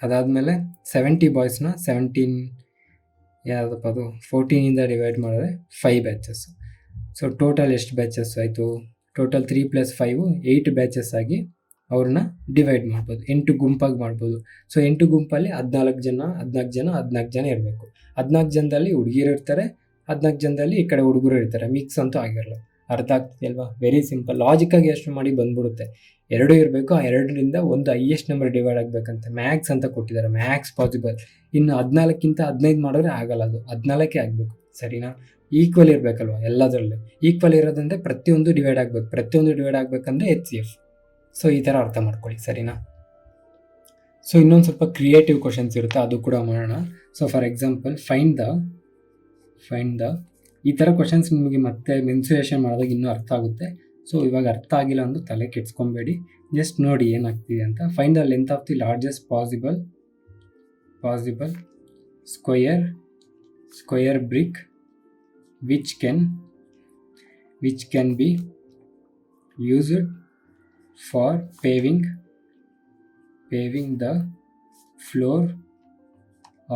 ಅದಾದಮೇಲೆ 70 ಬಾಯ್ಸ್ನ 17 ಯಾವುದಪ್ಪ ಅದು 14ಇಂದ ಡಿವೈಡ್ ಮಾಡಿದ್ರೆ 5 ಬ್ಯಾಚಸ್ಸು. ಸೊ ಟೋಟಲ್ ಎಷ್ಟು ಬ್ಯಾಚಸ್ ಆಯಿತು, ಟೋಟಲ್ 3 + 5 8 ಬ್ಯಾಚಸ್ ಆಗಿ ಅವ್ರನ್ನ ಡಿವೈಡ್ ಮಾಡ್ಬೋದು, 8 ಗುಂಪಾಗಿ ಮಾಡ್ಬೋದು. ಸೊ 8 ಗುಂಪಲ್ಲಿ 14 ಜನ ಇರಬೇಕು. 14 ಜನದಲ್ಲಿ ಹುಡುಗಿರು ಇರ್ತಾರೆ, 14 ಜನದಲ್ಲಿ ಈ ಕಡೆ ಹುಡುಗರು ಇರ್ತಾರೆ, ಮಿಕ್ಸ್ ಅಂತೂ ಆಗಿರಲ್ಲ. ಅರ್ಥ ಆಗ್ತಿದೆಯಲ್ವಾ, ವೆರಿ ಸಿಂಪಲ್. ಲಾಜಿಕ್ಕಾಗಿ ಯೋಚನೆ ಮಾಡಿ ಬಂದ್ಬಿಡುತ್ತೆ. ಎರಡೂ ಇರಬೇಕು, ಆ ಎರಡರಿಂದ ಒಂದು ಹೈಯೆಸ್ಟ್ ನಂಬರ್ ಡಿವೈಡ್ ಆಗಬೇಕಂತೆ, ಮ್ಯಾಕ್ಸ್ ಅಂತ ಕೊಟ್ಟಿದ್ದಾರೆ, ಮ್ಯಾಕ್ಸ್ ಪಾಸಿಬಲ್. ಇನ್ನು 14ಕ್ಕಿಂತ 15 ಮಾಡಿದ್ರೆ ಆಗಲ್ಲ, ಅದು 14 ಆಗಬೇಕು, ಸರಿನಾ. ಈಕ್ವಲ್ ಇರಬೇಕಲ್ವ ಎಲ್ಲದರಲ್ಲೂ. ಈಕ್ವಲ್ ಇರೋದಂದರೆ ಪ್ರತಿಯೊಂದು ಡಿವೈಡ್ ಆಗಬೇಕು, ಪ್ರತಿಯೊಂದು ಡಿವೈಡ್ ಆಗಬೇಕಂದ್ರೆ HCF. ಸೊ ಈ ಥರ ಅರ್ಥ ಮಾಡ್ಕೊಳ್ಳಿ, ಸರಿನಾ. ಸೊ ಇನ್ನೊಂದು ಸ್ವಲ್ಪ ಕ್ರಿಯೇಟಿವ್ ಕ್ವಶನ್ಸ್ ಇರುತ್ತೆ, ಅದು ಕೂಡ ಮಾಡೋಣ. So for example find the ಈ ಥರ ಕ್ವಶನ್ಸ್ ನಿಮಗೆ ಮತ್ತೆ ಮೆನ್ಸುರೇಷನ್ ಮಾಡಿದಾಗ ಇನ್ನೂ ಅರ್ಥ ಆಗುತ್ತೆ. ಸೊ ಇವಾಗ ಅರ್ಥ ಆಗಿಲ್ಲ ಅಂದ್ರೆ ತಲೆ ಕೆಡ್ಸ್ಕೊಬೇಡಿ, ಜಸ್ಟ್ ನೋಡಿ ಏನಾಗ್ತಿದೆ ಅಂತ. Find the length of the largest possible possible square brick which can be used for paving the floor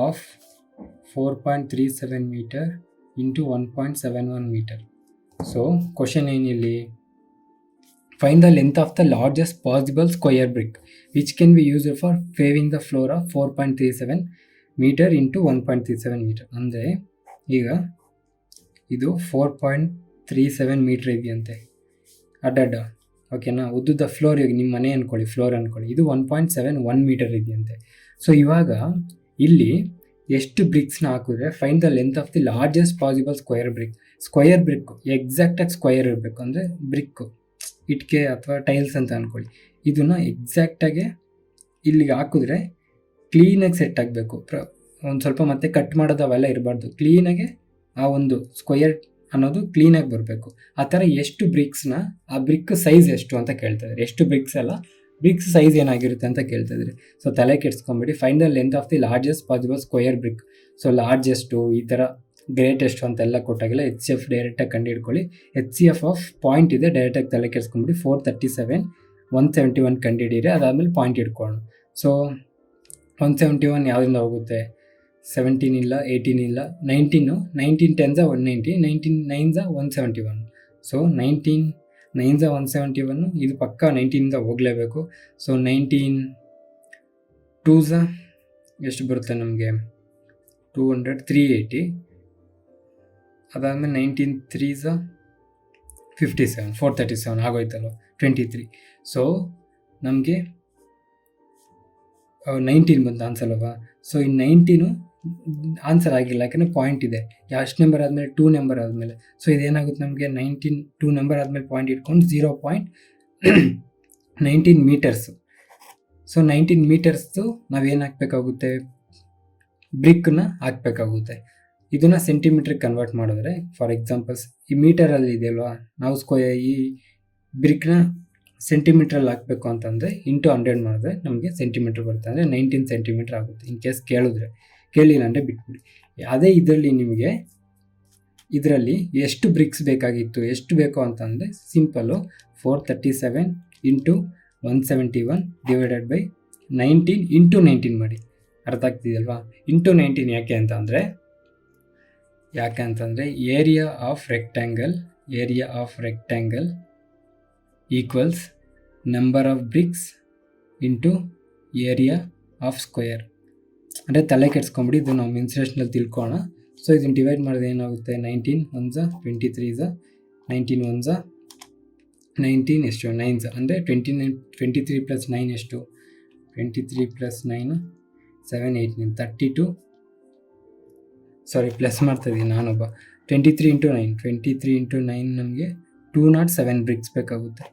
of 4.37 meter into 1.71 meter. So question ಏನಿಲ್ಲಿ, find the length of the largest possible square brick which can be used for paving the floor of 4.37 meter into 1.37 meter. ಅಂದರೆ ಈಗ ಇದು 4.37 metre ಇದೆಯಂತೆ ಅಡ್ಡಡ್ಡ, ಓಕೆನಾ. ಉದ್ದುದ floor, ಈಗ ನಿಮ್ಮ ಮನೆ ಅಂದ್ಕೊಳ್ಳಿ, floor ಅಂದ್ಕೊಳ್ಳಿ, ಇದು 1.71 ಮೀಟರ್ ಇದೆಯಂತೆ. ಸೊ ಇವಾಗ ಇಲ್ಲಿ ಎಷ್ಟು ಬ್ರಿಕ್ಸ್ನ ಹಾಕಿದ್ರೆ find the length of the largest possible square brick ಎಕ್ಸಾಕ್ಟಾಗಿ ಸ್ಕ್ವೇರ್ ಇರಬೇಕು. ಅಂದರೆ ಬ್ರಿಕ್ಕು ಇಟ್ಕೆ ಅಥವಾ ಟೈಲ್ಸ್ ಅಂತ ಅಂದ್ಕೊಳ್ಳಿ, ಇದನ್ನು ಎಕ್ಸಾಕ್ಟಾಗಿ ಇಲ್ಲಿಗೆ ಹಾಕಿದ್ರೆ ಕ್ಲೀನಾಗಿ ಸೆಟ್ ಆಗಬೇಕು. ಒಂದು ಸ್ವಲ್ಪ ಮತ್ತೆ ಕಟ್ ಮಾಡೋದು ಅವೆಲ್ಲ ಇರಬಾರ್ದು, ಕ್ಲೀನಾಗೆ ಆ ಒಂದು ಸ್ಕ್ವೇರ್ ಅನ್ನೋದು ಕ್ಲೀನಾಗಿ ಬರಬೇಕು. ಆ ಥರ ಎಷ್ಟು ಬ್ರಿಕ್ಸ್ನ, ಆ ಬ್ರಿಕ್ ಸೈಜ್ ಎಷ್ಟು ಅಂತ ಕೇಳ್ತಾ ಇದ್ದಾರೆ. ಎಷ್ಟು ಬ್ರಿಕ್ಸ್ ಅಲ್ಲ, ಬ್ರಿಕ್ಸ್ ಸೈಜ್ ಏನಾಗಿರುತ್ತೆ ಅಂತ ಕೇಳ್ತಾ ಇದ್ದಾರೆ. ಸೊ ತಲೆ ಕೆಡಿಸ್ಕೊಂಬಿಡಿ. Find the length of the largest possible square brick. So largest, ಈ ಥರ ಗ್ರೇಟೆಸ್ಟ್ ಅಂತೆಲ್ಲ ಕೊಟ್ಟಾಗೆಲ್ಲ HCF ಡೈರೆಕ್ಟಾಗಿ ಕಂಡು ಹಿಡ್ಕೊಳ್ಳಿ. HCF ಆಫ್ ಪಾಯಿಂಟ್ ಇದೆ, ಡೈರೆಕ್ಟಾಗಿ ತಲೆ ಕೆಡಿಸ್ಕೊಂಬಿಡಿ. 437 171 ಕಂಡು ಹಿಡೀರಿ, ಅದಾದಮೇಲೆ ಪಾಯಿಂಟ್ ಇಟ್ಕೊಳ್ಳೋಣ. ಸೊ 171 ಯಾವುದರಿಂದ ಹೋಗುತ್ತೆ? 17 ಇಲ್ಲ, 18 ಇಲ್ಲ, 19 10s 190, 19 9s 171. ಸೊ 19 9s 171, ಇದು ಪಕ್ಕ 19 ಹೋಗಲೇಬೇಕು. ಸೊ 19 2s ಎಷ್ಟು ಬರುತ್ತೆ ನಮಗೆ? 200, 380. ಅದಾದಮೇಲೆ 19 3s 57, 437 ಆಗೋಯ್ತಲ್ವ, 23. ಸೊ ನಮಗೆ 19 ಬಂತು ಆನ್ಸರ್ ಅಲ್ವಾ. ಸೊ ಈ 19 ಆನ್ಸರ್ ಆಗಿಲ್ಲ, ಯಾಕಂದರೆ ಪಾಯಿಂಟ್ ಇದೆ. ಎಷ್ಟು ನಂಬರ್ ಆದಮೇಲೆ? 2 ನಂಬರ್ ಆದಮೇಲೆ. ಸೊ ಇದೇನಾಗುತ್ತೆ ನಮಗೆ? 19 2 ನಂಬರ್ ಆದಮೇಲೆ ಪಾಯಿಂಟ್ ಇಟ್ಕೊಂಡು 0.19 ಮೀಟರ್ಸು. ಸೊ 19 ಮೀಟರ್ಸ್ದು ನಾವೇನು ಹಾಕಬೇಕಾಗುತ್ತೆ? ಬ್ರಿಕ್ಕನ್ನ ಹಾಕಬೇಕಾಗುತ್ತೆ. ಇದನ್ನು ಸೆಂಟಿಮೀಟ್ರಿಗೆ ಕನ್ವರ್ಟ್ ಮಾಡಿದ್ರೆ, ಫಾರ್ ಎಕ್ಸಾಂಪಲ್ಸ್ ಈ ಮೀಟರಲ್ಲಿ ಇದೆಯಲ್ವಾ, ನಾವು ಈ ಬ್ರಿಕ್ನ ಸೆಂಟಿಮೀಟ್ರಲ್ಲಿ ಹಾಕಬೇಕು ಅಂತಂದರೆ ಇಂಟು 100 ಮಾಡಿದ್ರೆ ನಮಗೆ ಸೆಂಟಿಮೀಟ್ರ್ ಬರುತ್ತೆ. ಅಂದರೆ 19 ಸೆಂಟಿಮೀಟ್ರ್ ಆಗುತ್ತೆ. ಇನ್ ಕೇಸ್ ಕೇಳಿಲ್ಲ ಅಂದರೆ ಬಿಟ್ಬಿಡಿ. ಅದೇ ಇದರಲ್ಲಿ ನಿಮಗೆ ಎಷ್ಟು ಬ್ರಿಕ್ಸ್ ಬೇಕಾಗಿತ್ತು, ಎಷ್ಟು ಬೇಕು ಅಂತಂದರೆ simple 437 into 171 divided by 19 into 19 ಮಾಡಿ. ಅರ್ಥ ಆಗ್ತಿದೆಯಲ್ವಾ? ಇಂಟು 19 ಯಾಕೆ ಅಂತಂದರೆ area of rectangle equals number of bricks into area of square. ಅಂದರೆ ತಲೆ ಕೆಡ್ಸ್ಕೊಂಬಿಡಿ, ಇದು ನಾವು ಮೆನ್ಸುರೇಷನಲ್ಲಿ ತಿಳ್ಕೊಳ್ಳೋಣ. ಸೊ ಇದನ್ನು ಡಿವೈಡ್ ಮಾಡಿದ್ರೆ ಏನಾಗುತ್ತೆ? 19 1s 23s 19 1s 19 ಎಷ್ಟು? 9s ಅಂದರೆ 23 + 9 ಎಷ್ಟು? 23 + 9 7 8 9 32. ಸಾರಿ, ಪ್ಲಸ್ ಮಾಡ್ತಾಯಿದ್ದೀನಿ ನಾನೊಬ್ಬ. 23 ಇಂಟು 9 ನಮಗೆ 207 ಬ್ರಿಕ್ಸ್ ಬೇಕಾಗುತ್ತೆ.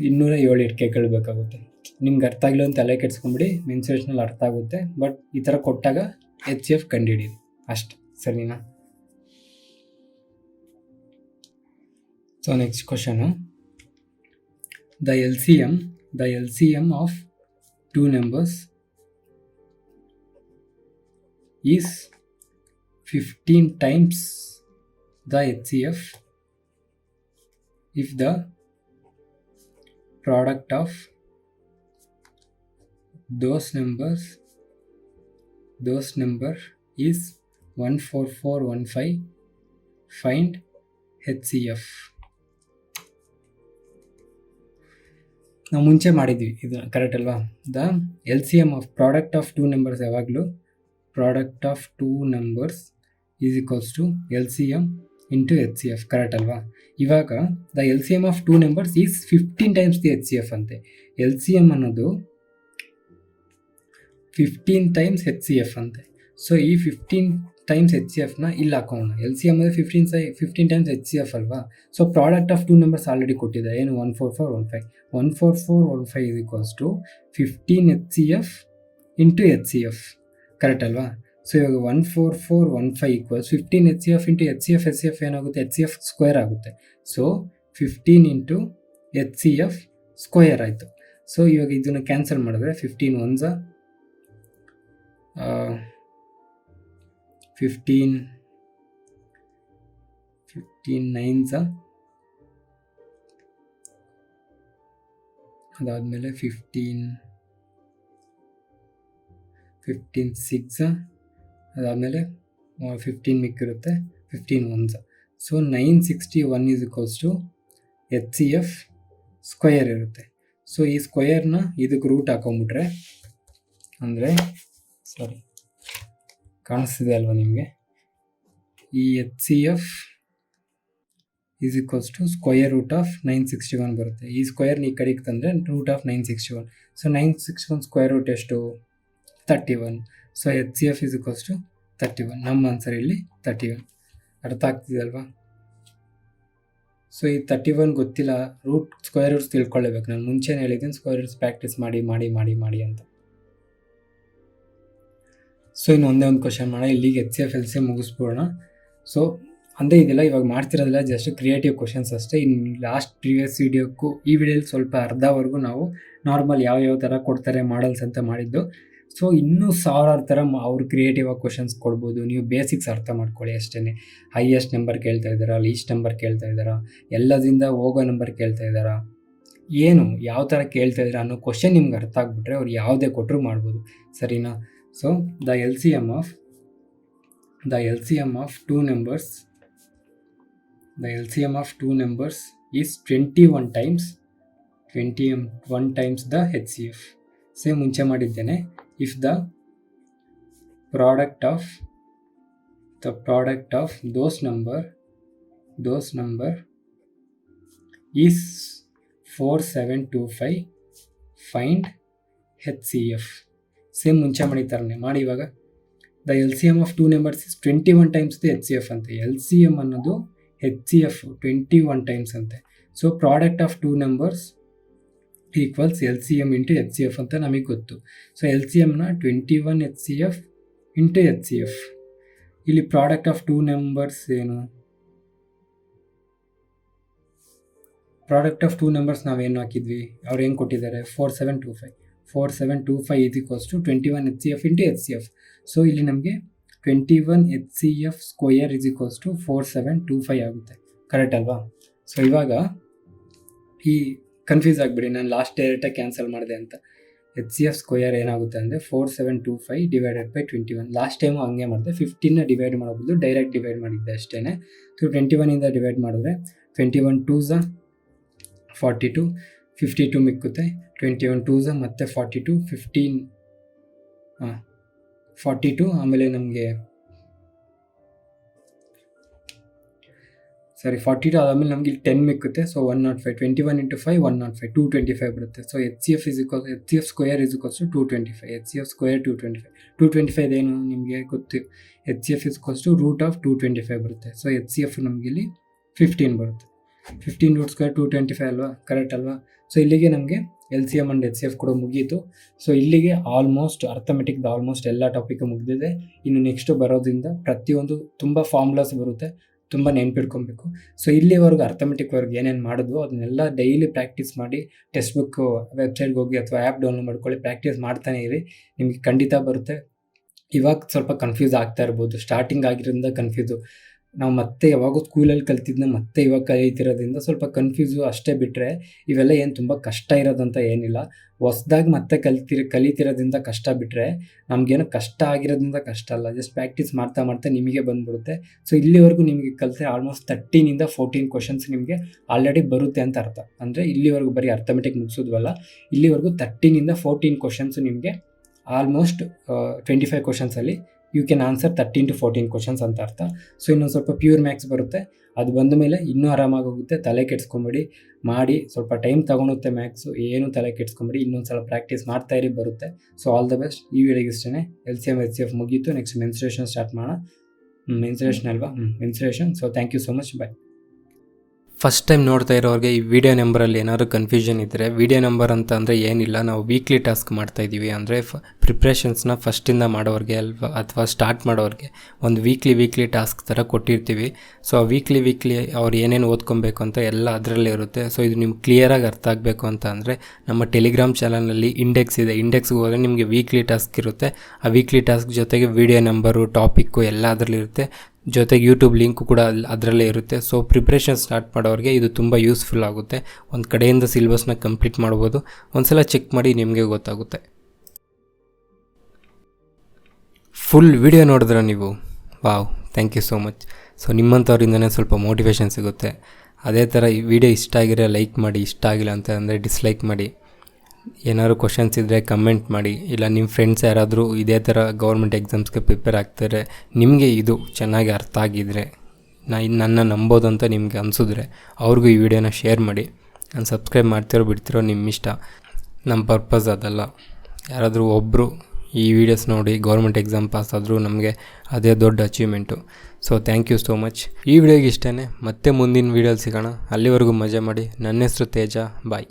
207 ಇಟ್ಕೆಗಳು ಬೇಕಾಗುತ್ತೆ. ನಿಮ್ಗೆ ಅರ್ಥ ಆಗಿಲ್ಲ ಅಂತ ತಲೆ ಕೆಡ್ಸ್ಕೊಂಬಿಡಿ, ಮೆನ್ಸುರೇಷನಲ್ಲಿ ಅರ್ಥ ಆಗುತ್ತೆ. ಬಟ್ ಈ ಥರ ಕೊಟ್ಟಾಗ HCF ಕಂಡುಹಿಡಿಯಿರಿ ಅಷ್ಟೆ, ಸರಿನಾ? So next question, the LCM of 2 numbers is 15 times the HCF if the product of those number is 14415. Find HCF. ನಾವು ಮುಂಚೆ ಮಾಡಿದ್ವಿ, ಇದು ಕರೆಕ್ಟ್ ಅಲ್ವಾ? The LCM of product of 2 numbers ಯಾವಾಗಲೂ product of 2 numbers is equals to LCM into HCF, correct ಅಲ್ವಾ? ಇವಾಗ the LCM of 2 numbers is 15 times the HCF ಅಂತೆ. LCM ಅನ್ನೋದು 15 times HCF ಅಂತೆ. ಸೊ ಈ 15 times HCFನ ಇಲ್ಲಿ ಹಾಕೋಣ. LCM ಅಂದರೆ 15 times HCF ಅಲ್ವಾ? So product of 2 numbers already ಕೊಟ್ಟಿದೆ, ಏನು? 14415. 14415 is equals to 15 HCF into HCF, correct ಅಲ್ವಾ? ಸೊ ಇವಾಗ 14415 ಈಕ್ವಲ್ಸ್ 15 HCF ಇಂಟು HCF ಏನಾಗುತ್ತೆ? HCF ಸ್ಕ್ವೇರ್ ಆಗುತ್ತೆ. ಸೊ 15 ಇಂಟು HCF ಸ್ಕ್ವೇರ್ ಆಯಿತು. ಸೊ ಇವಾಗ ಇದನ್ನು ಕ್ಯಾನ್ಸಲ್ ಮಾಡಿದ್ರೆ 15 1s 15 9s, ಅದಾದಮೇಲೆ 15 6, ಅದಾದಮೇಲೆ 15 ಮಿಕ್ಕಿರುತ್ತೆ, 15 1s. So 961 is equals to HCF square ಇರುತ್ತೆ. ಸೊ ಈ ಸ್ಕ್ವಯರ್ನ ಇದಕ್ಕೆ ರೂಟ್ ಹಾಕೊಂಡ್ಬಿಟ್ರೆ, ಅಂದರೆ ಕಾಣಿಸ್ತಿದೆ ಅಲ್ವಾ ನಿಮಗೆ, ಈ HCF is equals to square root of 961 ಬರುತ್ತೆ. ಈ ಸ್ಕ್ವಯರ್ನ ಈ ಕಡೆಗೆ ತಂದರೆ root of 961. So 961 square root ಎಷ್ಟು? 31. So HCF is equals to 31. ನಮ್ಮ ಆನ್ಸರ್ ಇಲ್ಲಿ 31. ಅರ್ಥ ಆಗ್ತಿದೆ ಅಲ್ವಾ? ಸೊ ಈ 31 ಗೊತ್ತಿಲ್ಲ, ಸ್ಕ್ವಯರ್ ರೂಟ್ಸ್ ತಿಳ್ಕೊಳ್ಳೇಬೇಕು. ನಾನು ಮುಂಚೆನೇ ಹೇಳಿದ್ದೀನಿ ಸ್ಕ್ವಯರ್ ರೂಟ್ಸ್ ಪ್ರಾಕ್ಟೀಸ್ ಮಾಡಿ ಅಂತ. ಸೊ ಇನ್ನು ಒಂದೇ ಒಂದು ಕ್ವಶನ್ ಮಾಡೋಣ, ಇಲ್ಲಿಗೆ HCF LCM ಮುಗಿಸ್ಬೋಣ. ಸೊ ಅಂದರೆ ಇದೆಲ್ಲ ಇವಾಗ ಮಾಡ್ತಿರೋದಿಲ್ಲ, ಜಸ್ಟ್ ಕ್ರಿಯೇಟಿವ್ ಕ್ವಶನ್ಸ್ ಅಷ್ಟೇ. ಇನ್ನು ಲಾಸ್ಟ್ ಪ್ರೀವಿಯಸ್ ವೀಡಿಯೋಕ್ಕೂ ಈ ವಿಡಿಯೋಲಿ ಸ್ವಲ್ಪ ಅರ್ಧವರೆಗೂ ನಾವು ನಾರ್ಮಲ್ ಯಾವ ಥರ ಕೊಡ್ತಾರೆ ಮಾಡಲ್ಸ್ ಅಂತ ಮಾಡಿದ್ದು. ಸೊ ಇನ್ನೂ ಸಾವಿರಾರು ಥರ ಅವ್ರು ಕ್ರಿಯೇಟಿವ್ ಆಗಿ ಕ್ವಶನ್ಸ್ ಕೊಡ್ಬೋದು. ನೀವು ಬೇಸಿಕ್ಸ್ ಅರ್ಥ ಮಾಡ್ಕೊಳ್ಳಿ ಅಷ್ಟೇ. ಹೈಯೆಸ್ಟ್ ನಂಬರ್ ಕೇಳ್ತಾ ಇದ್ದಾರಾ, ಲೀಸ್ಟ್ ನಂಬರ್ ಕೇಳ್ತಾ ಇದ್ದಾರಾ, ಎಲ್ಲದಿಂದ ಹೋಗೋ ನಂಬರ್ ಕೇಳ್ತಾ ಇದ್ದಾರಾ, ಏನು ಯಾವ ಥರ ಕೇಳ್ತಾ ಇದ್ದೀರಾ ಅನ್ನೋ ಕ್ವಶನ್ ನಿಮ್ಗೆ ಅರ್ಥ ಆಗಿಬಿಟ್ರೆ ಅವ್ರು ಯಾವುದೇ ಕೊಟ್ಟರು ಮಾಡ್ಬೋದು, ಸರಿನಾ? So the L C M of two numbers is 21 times the HCF. Same ಮುಂಚೆ ಮಾಡಿದ್ದೇನೆ. If the product of those number is 4725, find HCF. Same ಮುಂಚೆ ಮಾಡಿರ್ತಾರೆ ಮಾಡಿ. ಇವಾಗ the LCM of two numbers is 21 times the HCF ಅಂತೆ. LCM ಅನ್ನೋದು HCF 21 times ಅಂತೆ. So product of two numbers equals LCM into HCF ಅಂತ ನಮಗೆ ಗೊತ್ತು. ಸೊ LCMನ 21 HCF ಇಂಟು HCF. ಇಲ್ಲಿ ಪ್ರಾಡಕ್ಟ್ ಆಫ್ ಟೂ ನಂಬರ್ಸ್ ಏನು? ಪ್ರಾಡಕ್ಟ್ ಆಫ್ ಟೂ ನಂಬರ್ಸ್ ನಾವೇನು ಹಾಕಿದ್ವಿ, ಅವ್ರು ಏನು ಕೊಟ್ಟಿದ್ದಾರೆ? 4725 is equals to 21 HCF into HCF. So ಇಲ್ಲಿ ನಮಗೆ 21 HCF square is equals to 4725 ಆಗುತ್ತೆ. ಕರೆಕ್ಟ್ ಅಲ್ವಾ? ಸೊ ಇವಾಗ ಈ ಕನ್ಫ್ಯೂಸ್ ಆಗಿಬಿಡಿ, ನಾನು ಲಾಸ್ಟ್ ಡೈರೆಕ್ಟಾಗಿ ಕ್ಯಾನ್ಸಲ್ ಮಾಡಿದೆ ಅಂತ. HCF ಸ್ಕ್ವಯರ್ ಏನಾಗುತ್ತೆ ಅಂದರೆ 4725 ಡಿವೈಡೆಡ್ ಬೈ 21. ಲಾಸ್ಟ್ ಟೈಮು ಹಂಗೆ ಮಾಡಿದೆ, 15ನ ಡಿವೈಡ್ ಮಾಡೋದು ಡೈರೆಕ್ಟ್ ಡಿವೈಡ್ ಮಾಡಿದ್ದೆ ಅಷ್ಟೇ. ಸೊ 21ಇಂದ ಡಿವೈಡ್ ಮಾಡಿದ್ರೆ 21 2s 42, 52 ಮಿಕ್ಕುತ್ತೆ. 21 2s ಮತ್ತು 42, 42. ಆಮೇಲೆ ನಮಗೆ 42 ಆದಮೇಲೆ ನಮಗೆ ಇಲ್ಲಿ 10 ಮಿಕ್ಕುತ್ತೆ. ಸೊ 105, 21 ಇಂಟು 5 105, 225 ಬರುತ್ತೆ. So HCF square is equals to 225. HCF square 225 ಏನು ನಿಮಗೆ ಗೊತ್ತು? HCF is equals to root of 225 ಬರುತ್ತೆ. ಸೊ HCF ನಮಗೆ ಇಲ್ಲಿ 15 ಬರುತ್ತೆ. 15 ರೂಟ್ ಸ್ಕ್ವೇರ್ 225 ಅಲ್ವಾ? ಕರೆಕ್ಟ್ ಅಲ್ವಾ? ಸೊ ಇಲ್ಲಿಗೆ ನಮಗೆ LCM ಆ್ಯಂಡ್ HCF ಕೂಡ ಮುಗೀತು. ಸೊ ಇಲ್ಲಿಗೆ ಆಲ್ಮೋಸ್ಟ್ ಆಲ್ಮೋಸ್ಟ್ ಎಲ್ಲ ಟಾಪಿಕ್ ಮುಗಿದಿದೆ. ಇನ್ನು ನೆಕ್ಸ್ಟು ಬರೋದ್ರಿಂದ ಪ್ರತಿಯೊಂದು ತುಂಬ ಫಾರ್ಮುಲಾಸ್ ಬರುತ್ತೆ, ತುಂಬ ನೆನ್ಪಿಟ್ಕೊಬೇಕು. ಸೊ ಇಲ್ಲಿವರೆಗೂ ಅರ್ಥಮೆಟಿಕ್ವರೆಗೂ ಏನೇನು ಮಾಡಿದ್ವು ಅದನ್ನೆಲ್ಲ ಡೈಲಿ ಪ್ರಾಕ್ಟೀಸ್ ಮಾಡಿ, ಟೆಕ್ಸ್ಟ್ ಬುಕ್ ವೆಬ್ಸೈಟ್ಗೆ ಹೋಗಿ ಅಥವಾ ಆ್ಯಪ್ ಡೌನ್ಲೋಡ್ ಮಾಡ್ಕೊಳ್ಳಿ, ಪ್ರಾಕ್ಟೀಸ್ ಮಾಡ್ತಾನೆ ಇರಿ, ನಿಮಗೆ ಖಂಡಿತ ಬರುತ್ತೆ. ಇವಾಗ ಸ್ವಲ್ಪ ಕನ್ಫ್ಯೂಸ್ ಆಗ್ತಾ ಇರ್ಬೋದು, ಸ್ಟಾರ್ಟಿಂಗ್ ಆಗಿರೋದ್ರಿಂದ ಕನ್ಫ್ಯೂಸು. ನಾವು ಮತ್ತೆ ಯಾವಾಗೂ ಸ್ಕೂಲಲ್ಲಿ ಕಲ್ತಿದ್ದನ್ನ ಮತ್ತೆ ಇವಾಗ ಕಲಿತಿರೋದ್ರಿಂದ ಸ್ವಲ್ಪ ಕನ್ಫ್ಯೂಸು ಅಷ್ಟೇ. ಬಿಟ್ಟರೆ ಇವೆಲ್ಲ ಏನು ತುಂಬ ಕಷ್ಟ ಇರೋದಂತ ಏನಿಲ್ಲ. ಹೊಸ್ದಾಗಿ ಮತ್ತೆ ಕಲಿತಿರೋದ್ರಿಂದ ಕಷ್ಟ, ಬಿಟ್ಟರೆ ನಮಗೇನು ಕಷ್ಟ ಆಗಿರೋದ್ರಿಂದ ಕಷ್ಟ ಅಲ್ಲ. ಜಸ್ಟ್ ಪ್ರಾಕ್ಟೀಸ್ ಮಾಡ್ತಾ ನಿಮಗೆ ಬಂದ್ಬಿಡುತ್ತೆ. ಸೊ ಇಲ್ಲಿವರೆಗೂ ನಿಮಗೆ ಕಲಿತೆ ಆಲ್ಮೋಸ್ಟ್ 13ಇಂದ 14 ಕ್ವಶನ್ಸ್ ನಿಮಗೆ ಆಲ್ರೆಡಿ ಬರುತ್ತೆ ಅಂತ ಅರ್ಥ. ಅಂದರೆ ಇಲ್ಲಿವರೆಗೂ ಬರೀ ಅರ್ಥಮೆಟಿಕ್ ಮುಗಿಸೋದ್ವಲ್ಲ, ಇಲ್ಲಿವರೆಗೂ 13ಇಂದ 14 ಕ್ವಶನ್ಸ್ ನಿಮಗೆ ಆಲ್ಮೋಸ್ಟ್ 25 ಕ್ವಶನ್ಸಲ್ಲಿ you can answer 13 to 14 questions ಅಂತ ಅರ್ಥ. ಸೊ ಇನ್ನೊಂದು ಸ್ವಲ್ಪ ಪ್ಯೂರ್ ಮ್ಯಾಥ್ಸ್ ಬರುತ್ತೆ, ಅದು ಬಂದ ಮೇಲೆ ಇನ್ನೂ ಆರಾಮಾಗಿ ಹೋಗುತ್ತೆ. ತಲೆ ಕೆಡಿಸ್ಕೊಂಬೇಡಿ, ಮಾಡಿ. ಸ್ವಲ್ಪ ಟೈಮ್ ತೊಗೊಳುತ್ತೆ ಮ್ಯಾಥ್ಸು, ಏನು ತಲೆ ಕೆಡಿಸ್ಕೊಂಬೇಡಿ. ಇನ್ನೊಂದು ಸಲ ಪ್ರಾಕ್ಟೀಸ್ ಮಾಡ್ತಾ ಇರಿ, ಬರುತ್ತೆ. So all the best. ಈ ವಿಡಿಯೋಗೆ ಇಷ್ಟೇ. LCM HCF ಮುಗೀತು. ನೆಕ್ಸ್ಟ್ ಮೆನ್ಸುರೇಷನ್ ಸ್ಟಾರ್ಟ್ ಮಾಡೋಣ. ಮೆನ್ಸುರೇಷನ್ ಅಲ್ವಾ? Mensuration. So thank you so much. Bye. First time ನೋಡ್ತಾ ಇರೋರಿಗೆ ಈ ವಿಡಿಯೋ ನಂಬರಲ್ಲಿ ಏನಾದರೂ ಕನ್ಫ್ಯೂಷನ್ ಇದ್ದರೆ, ವಿಡಿಯೋ ನಂಬರ್ ಅಂತ ಅಂದರೆ ಏನಿಲ್ಲ, ನಾವು ವೀಕ್ಲಿ ಟಾಸ್ಕ್ ಮಾಡ್ತಾಯಿದ್ದೀವಿ. ಅಂದರೆ ಪ್ರಿಪ್ರೇಷನ್ಸ್ನ ಫಸ್ಟಿಂದ ಮಾಡೋರಿಗೆ ಅಥವಾ ಸ್ಟಾರ್ಟ್ ಮಾಡೋರಿಗೆ ಒಂದು ವೀಕ್ಲಿ ಟಾಸ್ಕ್ ಥರ ಕೊಟ್ಟಿರ್ತೀವಿ. ಸೊ ಆ ವೀಕ್ಲಿ ಅವ್ರು ಏನೇನು ಓದ್ಕೊಬೇಕು ಅಂತ ಎಲ್ಲ ಅದರಲ್ಲೇ ಇರುತ್ತೆ. ಸೊ ಇದು ನಿಮ್ಗೆ ಕ್ಲಿಯರಾಗಿ ಅರ್ಥ ಆಗಬೇಕು ಅಂತ ಅಂದರೆ ನಮ್ಮ ಟೆಲಿಗ್ರಾಮ್ ಚಾನಲ್ನಲ್ಲಿ ಇಂಡೆಕ್ಸ್ ಇದೆ. ಇಂಡೆಕ್ಸ್ಗೆ ಹೋದರೆ ನಿಮಗೆ ವೀಕ್ಲಿ ಟಾಸ್ಕ್ ಇರುತ್ತೆ. ಆ ವೀಕ್ಲಿ ಟಾಸ್ಕ್ ಜೊತೆಗೆ ವಿಡಿಯೋ ನಂಬರು, ಟಾಪಿಕ್ಕು ಎಲ್ಲ ಅದರಲ್ಲಿರುತ್ತೆ. ಜೊತೆಗೆ ಯೂಟ್ಯೂಬ್ ಲಿಂಕು ಕೂಡ ಅದರಲ್ಲೇ ಇರುತ್ತೆ. ಸೊ ಪ್ರಿಪ್ರೇಷನ್ ಸ್ಟಾರ್ಟ್ ಮಾಡೋರಿಗೆ ಇದು ತುಂಬ ಯೂಸ್ಫುಲ್ ಆಗುತ್ತೆ. ಒಂದು ಕಡೆಯಿಂದ ಸಿಲೆಬಸ್ನ ಕಂಪ್ಲೀಟ್ ಮಾಡ್ಬೋದು. ಒಂದ್ಸಲ ಚೆಕ್ ಮಾಡಿ ನಿಮಗೆ ಗೊತ್ತಾಗುತ್ತೆ. ಫುಲ್ ವಿಡಿಯೋ ನೋಡಿದ್ರೆ ನೀವು, wow, thank you so much. So ನಿಮ್ಮಂಥವ್ರಿಂದನೇ ಸ್ವಲ್ಪ ಮೋಟಿವೇಶನ್ ಸಿಗುತ್ತೆ. ಅದೇ ಥರ ಈ ವಿಡಿಯೋ ಇಷ್ಟ ಆಗಿರೋ ಲೈಕ್ ಮಾಡಿ, ಇಷ್ಟ ಆಗಿಲ್ಲ ಅಂತ ಅಂದರೆ ಡಿಸ್ಲೈಕ್ ಮಾಡಿ. ಏನಾದ್ರು ಕ್ವಶನ್ಸ್ ಇದ್ದರೆ ಕಮೆಂಟ್ ಮಾಡಿ. ಇಲ್ಲ ನಿಮ್ಮ ಫ್ರೆಂಡ್ಸ್ ಯಾರಾದರೂ ಇದೇ ಥರ ಗೌರ್ಮೆಂಟ್ ಎಕ್ಸಾಮ್ಸ್ಗೆ ಪ್ರಿಪೇರ್ ಆಗ್ತಾರೆ, ನಿಮಗೆ ಇದು ಚೆನ್ನಾಗಿ ಅರ್ಥ ಆಗಿದ್ದರೆ, ನನ್ನ ನಂಬೋದು ಅಂತ ನಿಮಗೆ ಅನಿಸಿದ್ರೆ ಅವ್ರಿಗೂ ಈ ವಿಡಿಯೋನ ಶೇರ್ ಮಾಡಿ. ನಾನು ಸಬ್ಸ್ಕ್ರೈಬ್ ಮಾಡ್ತಿರೋ ಬಿಡ್ತಿರೋ ನಿಮ್ಮ ಇಷ್ಟ. ನಮ್ಮ ಪರ್ಪಸ್ ಅದಲ್ಲ. ಯಾರಾದರೂ ಒಬ್ಬರು ಈ ವಿಡಿಯೋಸ್ ನೋಡಿ ಗೌರ್ಮೆಂಟ್ ಎಕ್ಸಾಮ್ ಪಾಸ್ ಆದರೂ ನಮಗೆ ಅದೇ ದೊಡ್ಡ achievement. So thank you so much. ಈ ವಿಡಿಯೋಗೆ ಇಷ್ಟೇ. ಮತ್ತೆ ಮುಂದಿನ ವೀಡಿಯೋಲಿ ಸಿಗೋಣ. ಅಲ್ಲಿವರೆಗೂ ಮಜಾ ಮಾಡಿ. ನನ್ನ ಹೆಸರು ತೇಜ. ಬಾಯ್.